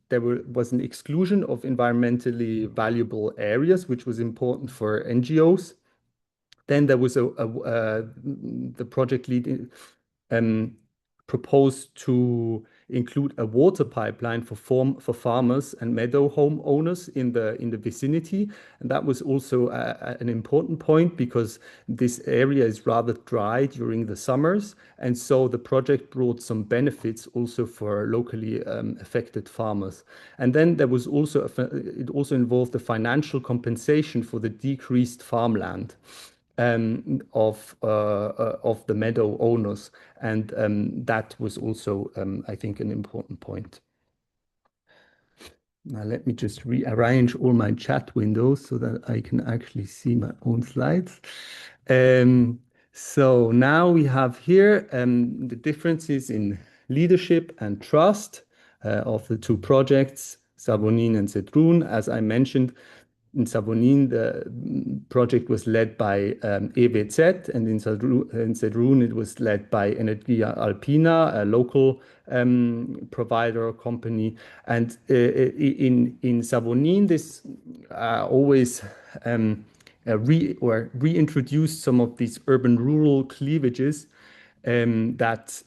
there was an exclusion of environmentally valuable areas, which was important for NGOs. Then there was the project lead proposed to include a water pipeline for farmers and meadow homeowners in the vicinity. And that was also an important point because this area is rather dry during the summers. And so the project brought some benefits also for locally affected farmers. And then there was also, it also involved a financial compensation for the decreased farmland of the meadow owners. And that was also, I think, an important point. Now let me just rearrange all my chat windows so that I can actually see my own slides. So now we have here the differences in leadership and trust of the two projects, Savonin and Zedrun. As I mentioned, in Savonin, the project was led by EWZ, and in Zedrun, it was led by Energia Alpina, a local provider or company. And in Savonin, this always reintroduced some of these urban-rural cleavages that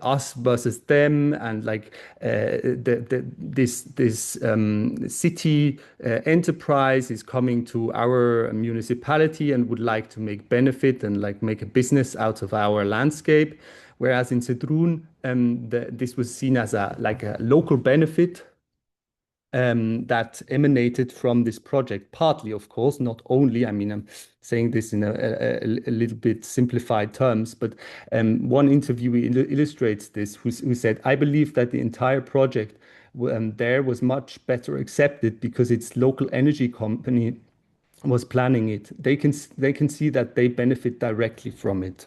us versus them, and like this city enterprise is coming to our municipality and would like to make benefit and like make a business out of our landscape, whereas in Zedrun this was seen as a local benefit that emanated from this project, partly, of course, not only. I mean, I'm saying this in a little bit simplified terms, but one interviewee illustrates this, who said, "I believe that the entire project there was much better accepted because its local energy company was planning it. They can see that they benefit directly from it."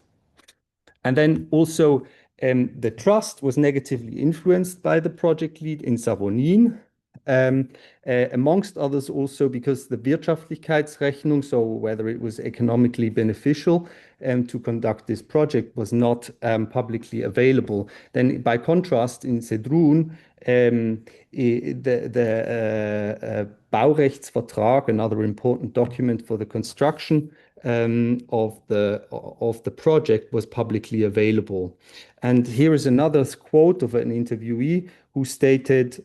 And then also the trust was negatively influenced by the project lead in Savonin. Amongst others also because the Wirtschaftlichkeitsrechnung, so whether it was economically beneficial to conduct this project, was not publicly available. Then by contrast, in Zedrun, the Baurechtsvertrag, another important document for the construction of the project, was publicly available. And here is another quote of an interviewee who stated,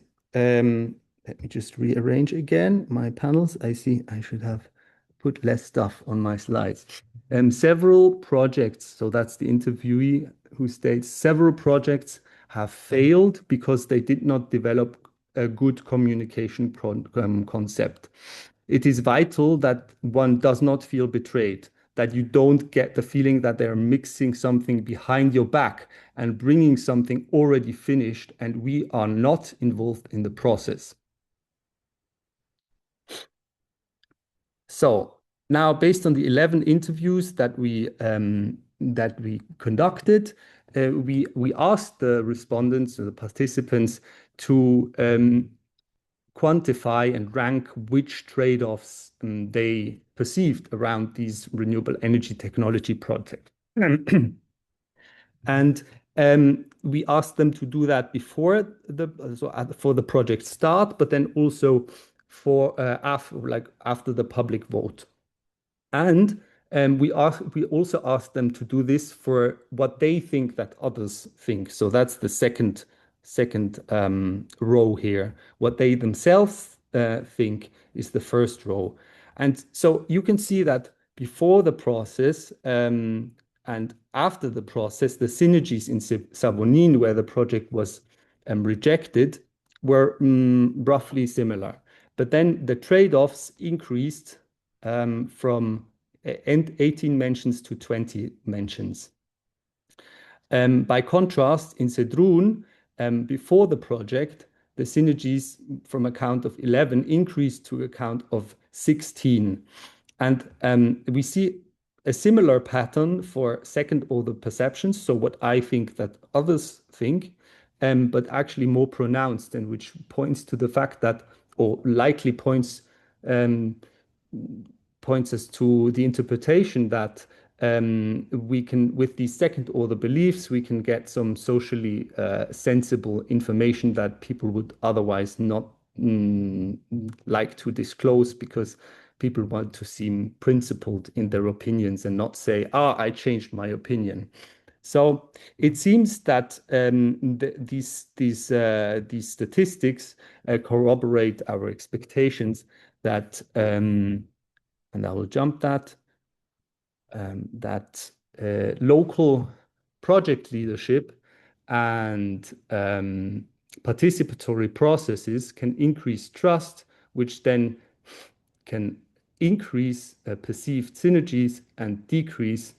let me just rearrange again my panels. I see I should have put less stuff on my slides. Several projects, so that's the interviewee who states, several projects have failed because they did not develop a good communication concept. It is vital that one does not feel betrayed, that you don't get the feeling that they're mixing something behind your back and bringing something already finished, and we are not involved in the process. So now, based on the 11 interviews that we conducted, we asked the respondents or the participants to quantify and rank which trade-offs they perceived around these renewable energy technology projects. And we asked them to do that before for the project start, but then also for after the public vote. And we also asked them to do this for what they think that others think. So that's the second row here. What they themselves think is the first row. And so you can see that before the process and after the process, the synergies in Savonin, where the project was rejected, were roughly similar. But then the trade-offs increased from 18 mentions to 20 mentions. By contrast, in Zedrun, before the project, the synergies from a count of 11 increased to a count of 16. And we see a similar pattern for second-order perceptions, so what I think that others think, but actually more pronounced, and which points to the fact that, or likely points us to the interpretation that we can, with these second-order beliefs, we can get some socially sensible information that people would otherwise not like to disclose, because people want to seem principled in their opinions and not say, I changed my opinion. So it seems that these statistics corroborate our expectations that, and I will jump that, local project leadership and participatory processes can increase trust, which then can increase perceived synergies and decrease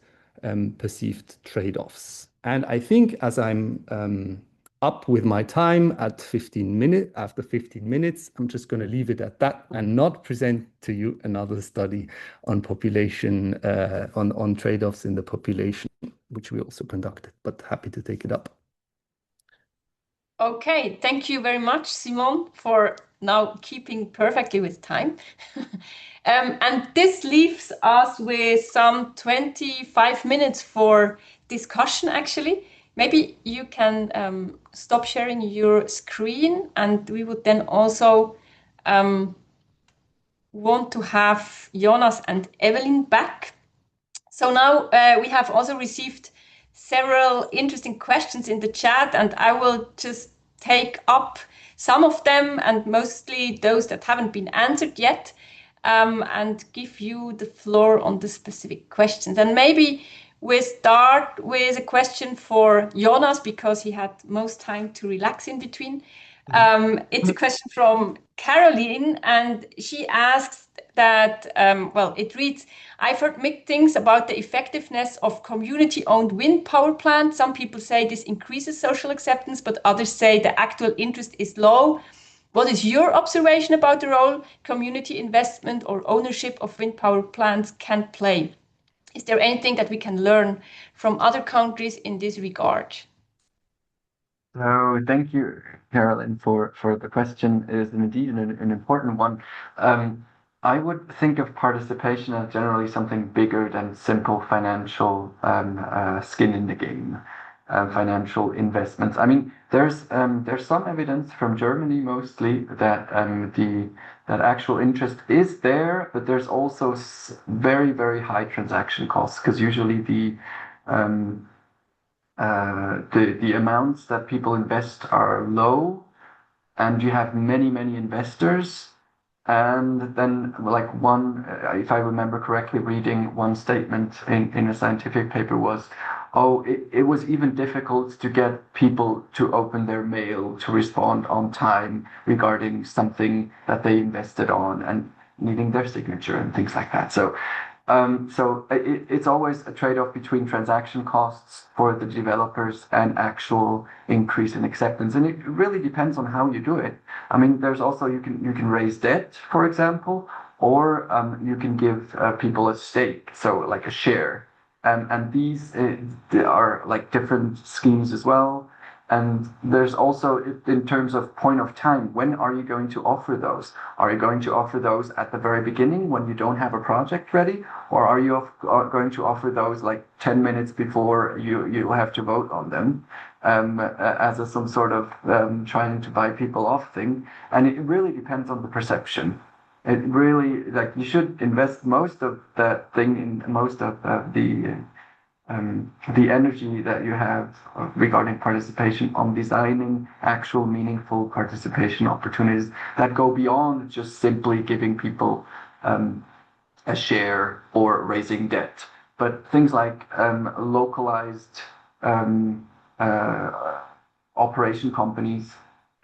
perceived trade-offs. And I think as I'm up with my time at 15 minutes, after 15 minutes, I'm just going to leave it at that and not present to you another study on population, on trade-offs in the population, which we also conducted, but happy to take it up. Okay, thank you very much, Simon, for now keeping perfectly with time. And this leaves us with some 25 minutes for discussion, actually. Maybe you can stop sharing your screen, and we would then also want to have Jonas and Evelyn back. So now we have also received several interesting questions in the chat, and I will just take up some of them and mostly those that haven't been answered yet, and give you the floor on the specific questions. And maybe we start with a question for Jonas because he had most time to relax in between. It's a question from Caroline, and she asks that, well, it reads, I've heard mixed things about the effectiveness of community-owned wind power plants. Some people say this increases social acceptance, but others say the actual interest is low. What is your observation about the role community investment or ownership of wind power plants can play? Is there anything that we can learn from other countries in this regard? So thank you, Carolyn, for the question. It is indeed an important one. I would think of participation as generally something bigger than simple financial skin in the game, financial investments. I mean, there's some evidence from Germany mostly that that actual interest is there, but there's also very, very high transaction costs because usually the amounts that people invest are low, and you have many investors. And then, like one, if I remember correctly, reading one statement in a scientific paper was, oh, it was even difficult to get people to open their mail to respond on time regarding something that they invested on and needing their signature and things like that. So it's always a trade-off between transaction costs for the developers and actual increase in acceptance, and it really depends on how you do it. I mean, there's also you can raise debt, for example, or you can give people a stake, so like a share, and these are like different schemes as well. And there's also, in terms of point of time, when are you going to offer those? Are you going to offer those at the very beginning when you don't have a project ready? Or are you going to offer those like 10 minutes before you have to vote on them as some sort of trying to buy people off thing? And it really depends on the perception. It really, like, you should invest most of that thing in most of the energy that you have regarding participation on designing actual meaningful participation opportunities that go beyond just simply giving people a share or raising debt, but things like localized operation companies,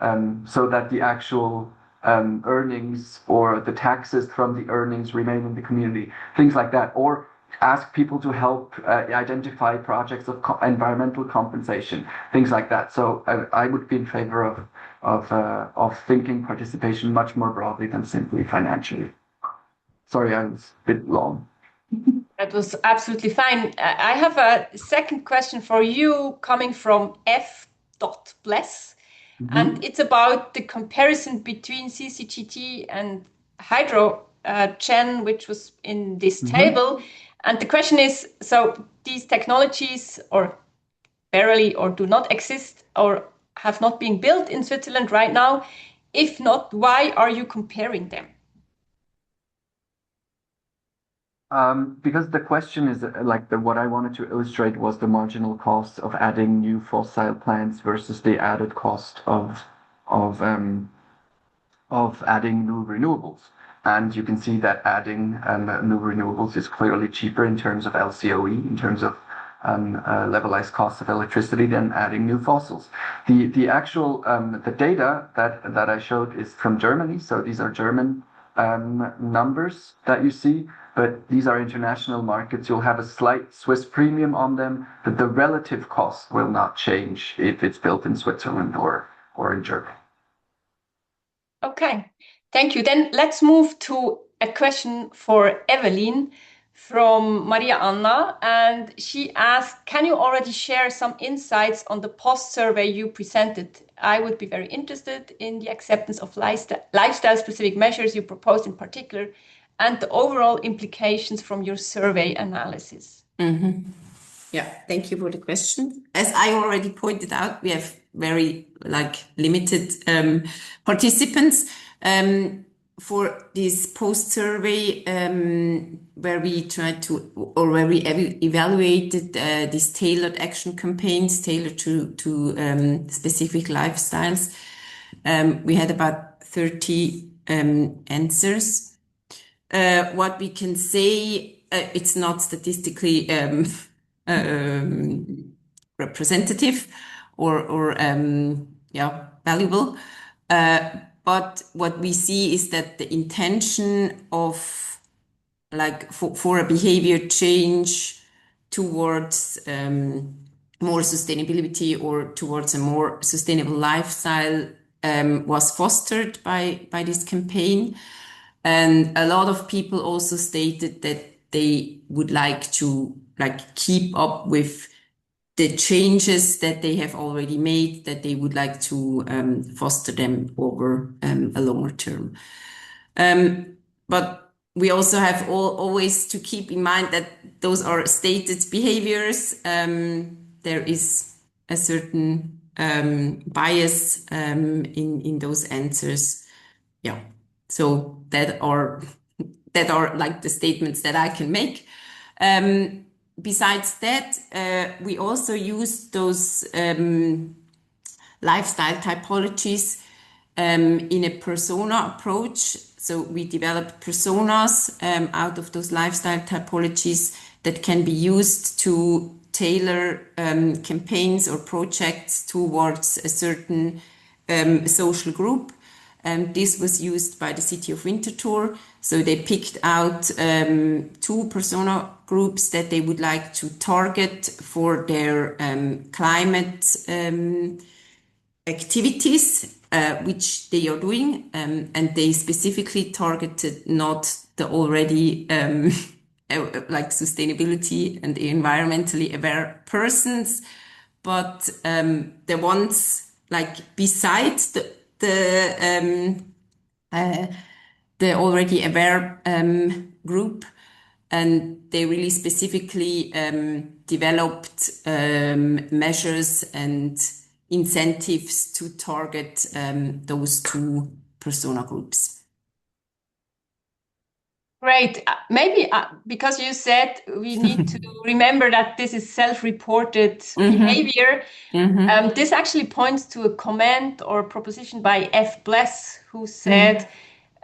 so that the actual earnings or the taxes from the earnings remain in the community, things like that, or ask people to help identify projects of environmental compensation, things like that. So I would be in favor of thinking participation much more broadly than simply financially. Sorry, I was a bit long. That was absolutely fine. I have a second question for you coming from F.Bless, and it's about the comparison between CCGT and hydrogen, which was in this table. And the question is, so these technologies or barely or do not exist or have not been built in Switzerland right now. If not, why are you comparing them? Because the question is what I wanted to illustrate was the marginal cost of adding new fossil plants versus the added cost of adding new renewables. And you can see that adding new renewables is clearly cheaper in terms of LCOE, in terms of levelized cost of electricity than adding new fossils. The actual the data that I showed is from Germany, so these are German numbers that you see, but these are international markets. You'll have a slight Swiss premium on them, but the relative cost will not change if it's built in Switzerland or in Germany. Okay, thank you. Then let's move to a question for Evelyn from Maria Anna, and she asked, can you already share some insights on the post-survey you presented? I would be very interested in the acceptance of lifestyle-specific measures you proposed in particular, and the overall implications from your survey analysis. Mm-hmm. Yeah, thank you for the question. As I already pointed out, we have very limited participants for this post-survey where we tried to, or where we evaluated these tailored action campaigns tailored to specific lifestyles. We had about 30 answers. What we can say, it's not statistically representative or valuable. But what we see is that the intention of for a behavior change towards more sustainability or towards a more sustainable lifestyle was fostered by this campaign. And a lot of people also stated that they would like to keep up with the changes that they have already made, that they would like to foster them over a longer term. But we also have always to keep in mind that those are stated behaviors. There is a certain bias in those answers. Yeah. So that are the statements that I can make. Besides that, we also use those lifestyle typologies in a persona approach. So we developed personas out of those lifestyle typologies that can be used to tailor campaigns or projects towards a certain social group. This was used by the city of Winterthur. So they picked out 2 persona groups that they would like to target for their climate activities, which they are doing. And they specifically targeted not the already sustainability and environmentally aware persons, but the ones besides the already aware group, and they really specifically developed measures and incentives to target those 2 persona groups. Great. Maybe because you said we need to remember that this is self-reported behavior. This actually points to a comment or proposition by F. Bless, who said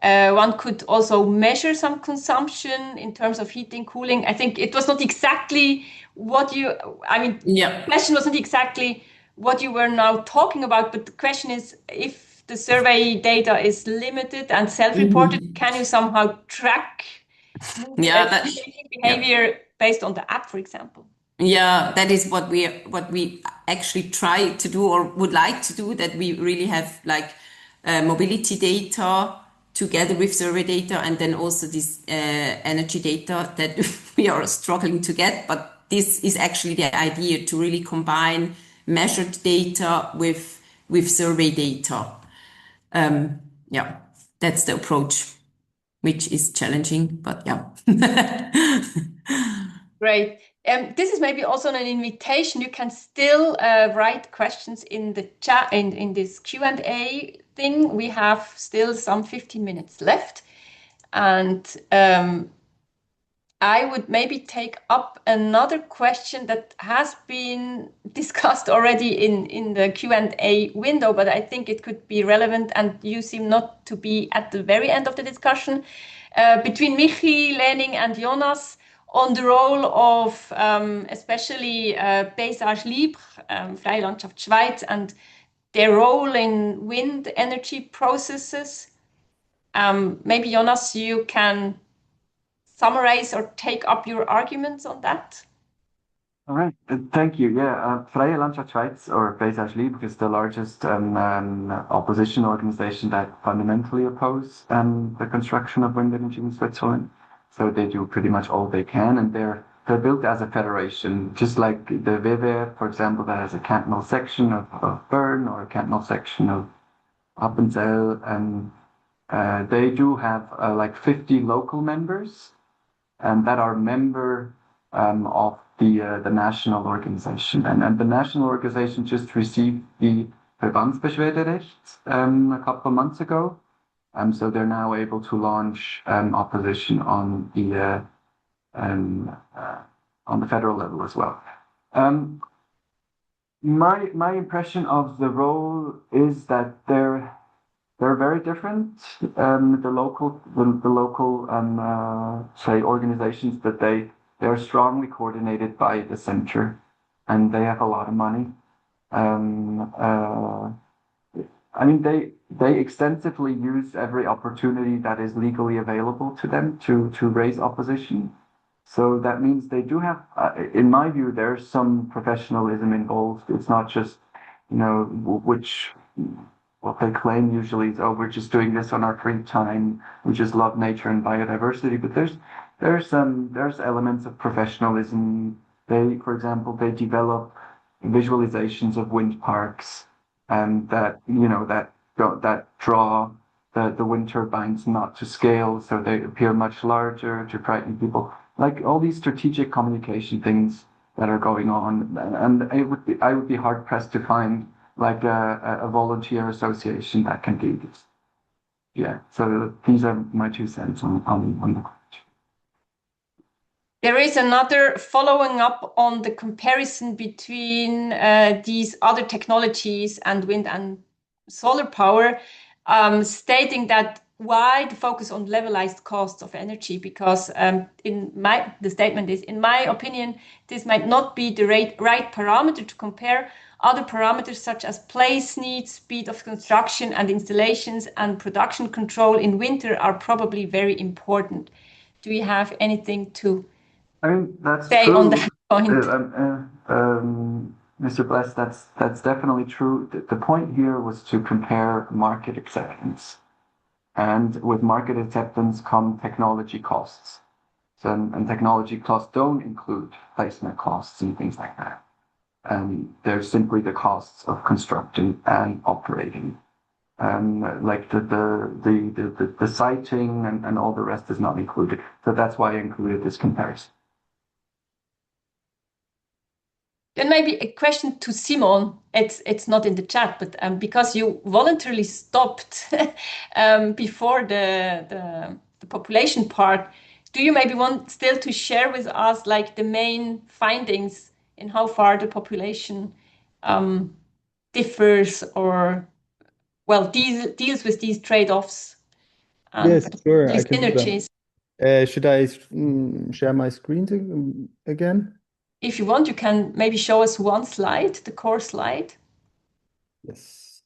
one could also measure some consumption in terms of heating, cooling. I think it was not exactly what the question wasn't exactly what you were now talking about, but the question is, if the survey data is limited and self-reported, can you somehow track behavior based on the app, for example? Yeah, that is what we actually try to do or would like to do, that we really have mobility data together with survey data, and then also this energy data that we are struggling to get. But this is actually the idea, to really combine measured data with survey data. Yeah, that's the approach, which is challenging, but yeah. Great. This is maybe also an invitation. You can still write questions in the chat, in this Q&A thing. We have still some 15 minutes left. And I would maybe take up another question that has been discussed already in the Q&A window, but I think it could be relevant, and you seem not to be at the very end of the discussion, between Michi, Lening, and Jonas on the role of especially Paysage Libre, Freie Landschaft Schweiz, and their role in wind energy processes. Maybe Jonas, you can summarize or take up your arguments on that? All right, thank you. Yeah, Freie Landschaft Schweiz, or Paysage Libre, is the largest opposition organization that fundamentally oppose the construction of wind energy in Switzerland. So they do pretty much all they can, and they're built as a federation, just like the WWF, for example, that has a cantonal section of Bern or a cantonal section of Appenzell, and they do have like 50 local members, and that are member of the national organization. And the national organization just received the Verbandsbeschwerderecht a couple of months ago. So they're now able to launch opposition on the federal level as well. My impression of the role is that they're very different. The local say organizations, but they are strongly coordinated by the center, and they have a lot of money. I mean, they extensively use every opportunity that is legally available to them to raise opposition. So that means they do have, in my view, there's some professionalism involved. It's not just, what they claim usually is, oh, we're just doing this on our free time. We just love nature and biodiversity. But there's elements of professionalism. For example, they develop visualizations of wind parks, and that draw the wind turbines not to scale, so they appear much larger to frighten people. Like all these strategic communication things that are going on, and I would be hard pressed to find like a volunteer association that can do this. Yeah, so these are my 2 cents on the question. There is another following up on the comparison between these other technologies and wind and solar power, stating that why the focus on levelized costs of energy, because the statement is, in my opinion, this might not be the right parameter to compare. Other parameters such as place needs, speed of construction and installations, and production control in winter are probably very important. Do you have anything to that's say true. on that point? Mr. Bless, that's definitely true. The point here was to compare market acceptance. And with market acceptance come technology costs. So, and technology costs don't include placement costs and things like that. They're simply the costs of constructing and operating. Like the siting and all the rest is not included. So that's why I included this comparison. Then maybe a question to Simon. It's not in the chat, but because you voluntarily stopped before the population part, do you maybe want still to share with us like the main findings in how far the population differs or deals with these trade-offs? Yes, sure. These I can do synergies. that. Should I share my screen again? If you want, you can maybe show us one slide, the core slide. Yes.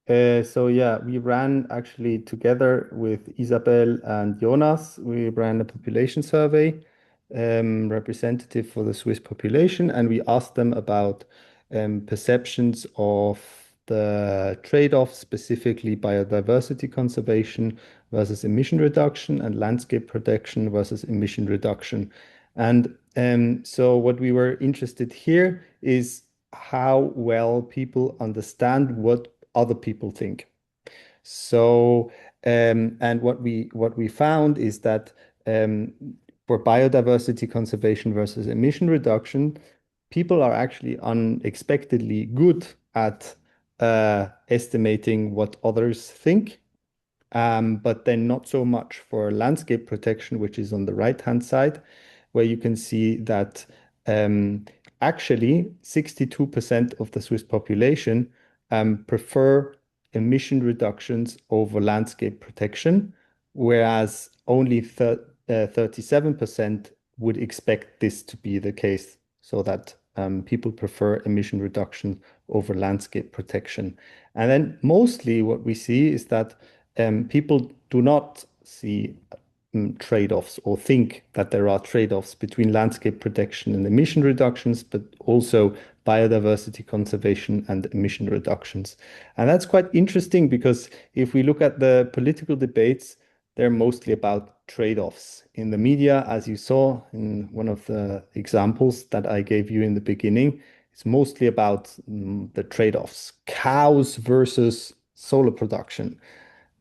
So yeah, we ran actually together with Isabelle and Jonas. We ran a population survey, representative for the Swiss population, and we asked them about perceptions of the trade-off, specifically biodiversity conservation versus emission reduction and landscape protection versus emission reduction. And so what we were interested here is how well people understand what other people think. So, and what we found is that for biodiversity conservation versus emission reduction, people are actually unexpectedly good at estimating what others think. but then not so much for landscape protection, which is on the right-hand side, where you can see that actually 62% of the Swiss population prefer emission reductions over landscape protection, whereas only 37% would expect this to be the case, so that people prefer emission reduction over landscape protection. And then mostly what we see is that people do not see trade-offs or think that there are trade-offs between landscape protection and emission reductions, but also biodiversity conservation and emission reductions. And that's quite interesting because if we look at the political debates, they're mostly about trade-offs. In the media, as you saw in one of the examples that I gave you in the beginning, it's mostly about the trade-offs, cows versus solar production.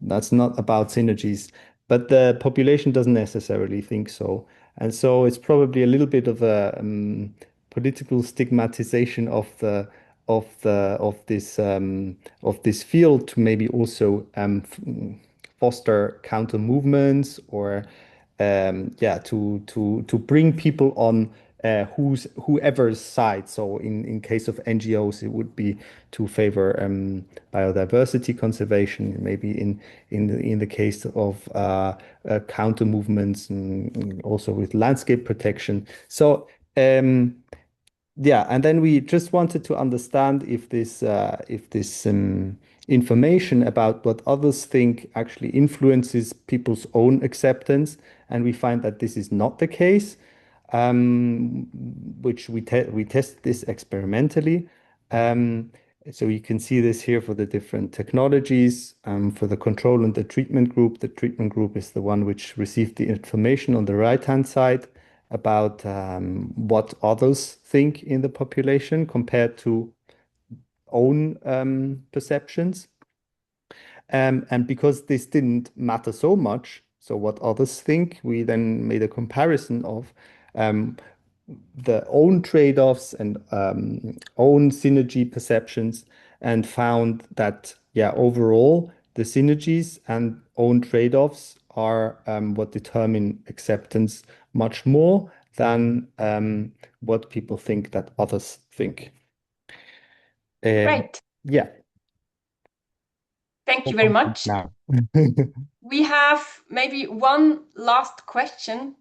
That's not about synergies, but the population doesn't necessarily think so. And so it's probably a little bit of a political stigmatization of this field to maybe also foster counter movements or to bring people on whoever's side. So in case of NGOs, it would be to favor biodiversity conservation. Maybe in the case of counter movements and also with landscape protection. So yeah, and then we just wanted to understand if this information about what others think actually influences people's own acceptance, and we find that this is not the case, which we test this experimentally. So you can see this here for the different technologies. For the control and the treatment group is the one which received the information on the right-hand side about what others think in the population compared to own perceptions. And because this didn't matter so much, so what others think, we then made a comparison of the own trade-offs and own synergy perceptions and found that, yeah, overall, the synergies and own trade-offs are what determine acceptance much more than what people think that others think. Great. Yeah. Thank you very much. Now. We have maybe one last question,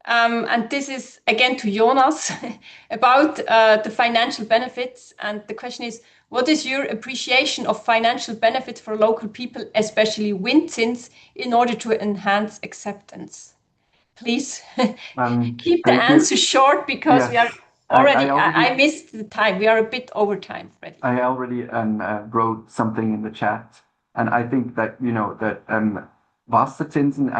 and this is again to Jonas about the financial benefits. And the question is, what is your appreciation of financial benefits for local people, especially wind since, in order to enhance acceptance? Please keep the answer short because we are already, I missed the time. We are a bit over time, Freddy. I already wrote something in the chat, and I think that, that Wasserzinsen,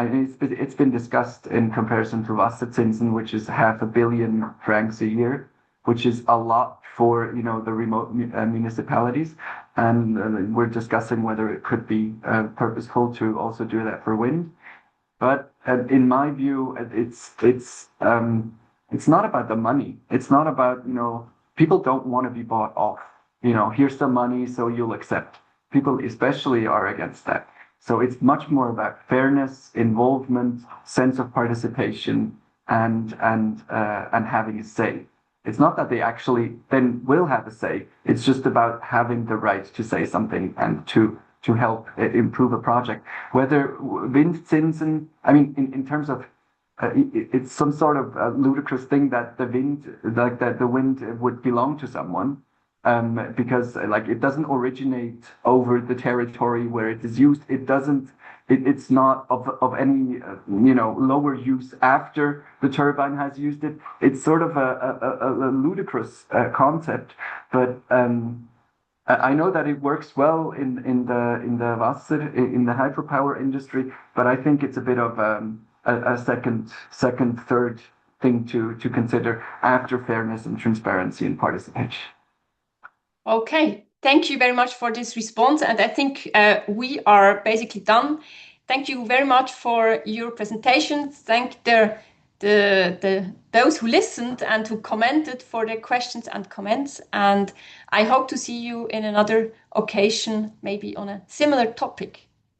it's been discussed in comparison to Wasserzinsen, which is 500 million francs a year, which is a lot for, the remote municipalities. And we're discussing whether it could be purposeful to also do that for wind. But in my view, it's not about the money. It's not about, people don't want to be bought off. Here's some money, so you'll accept. People especially are against that. So it's much more about fairness, involvement, sense of participation, and having a say. It's not that they actually then will have a say. It's just about having the right to say something and to help improve a project. Whether Windzinsen, I mean, in terms of, it's some sort of ludicrous thing that the wind would belong to someone, because it doesn't originate over the territory where it is used. It's not of any lower use after the turbine has used it. It's sort of a ludicrous concept, but I know that it works well in the Wasser, in the hydropower industry, but I think it's a bit of a third thing to consider after fairness and transparency and participation. Okay, thank you very much for this response, and I think we are basically done. Thank you very much for your presentation. Thank those who listened and who commented for their questions and comments. And I hope to see you in another occasion, maybe on a similar topic.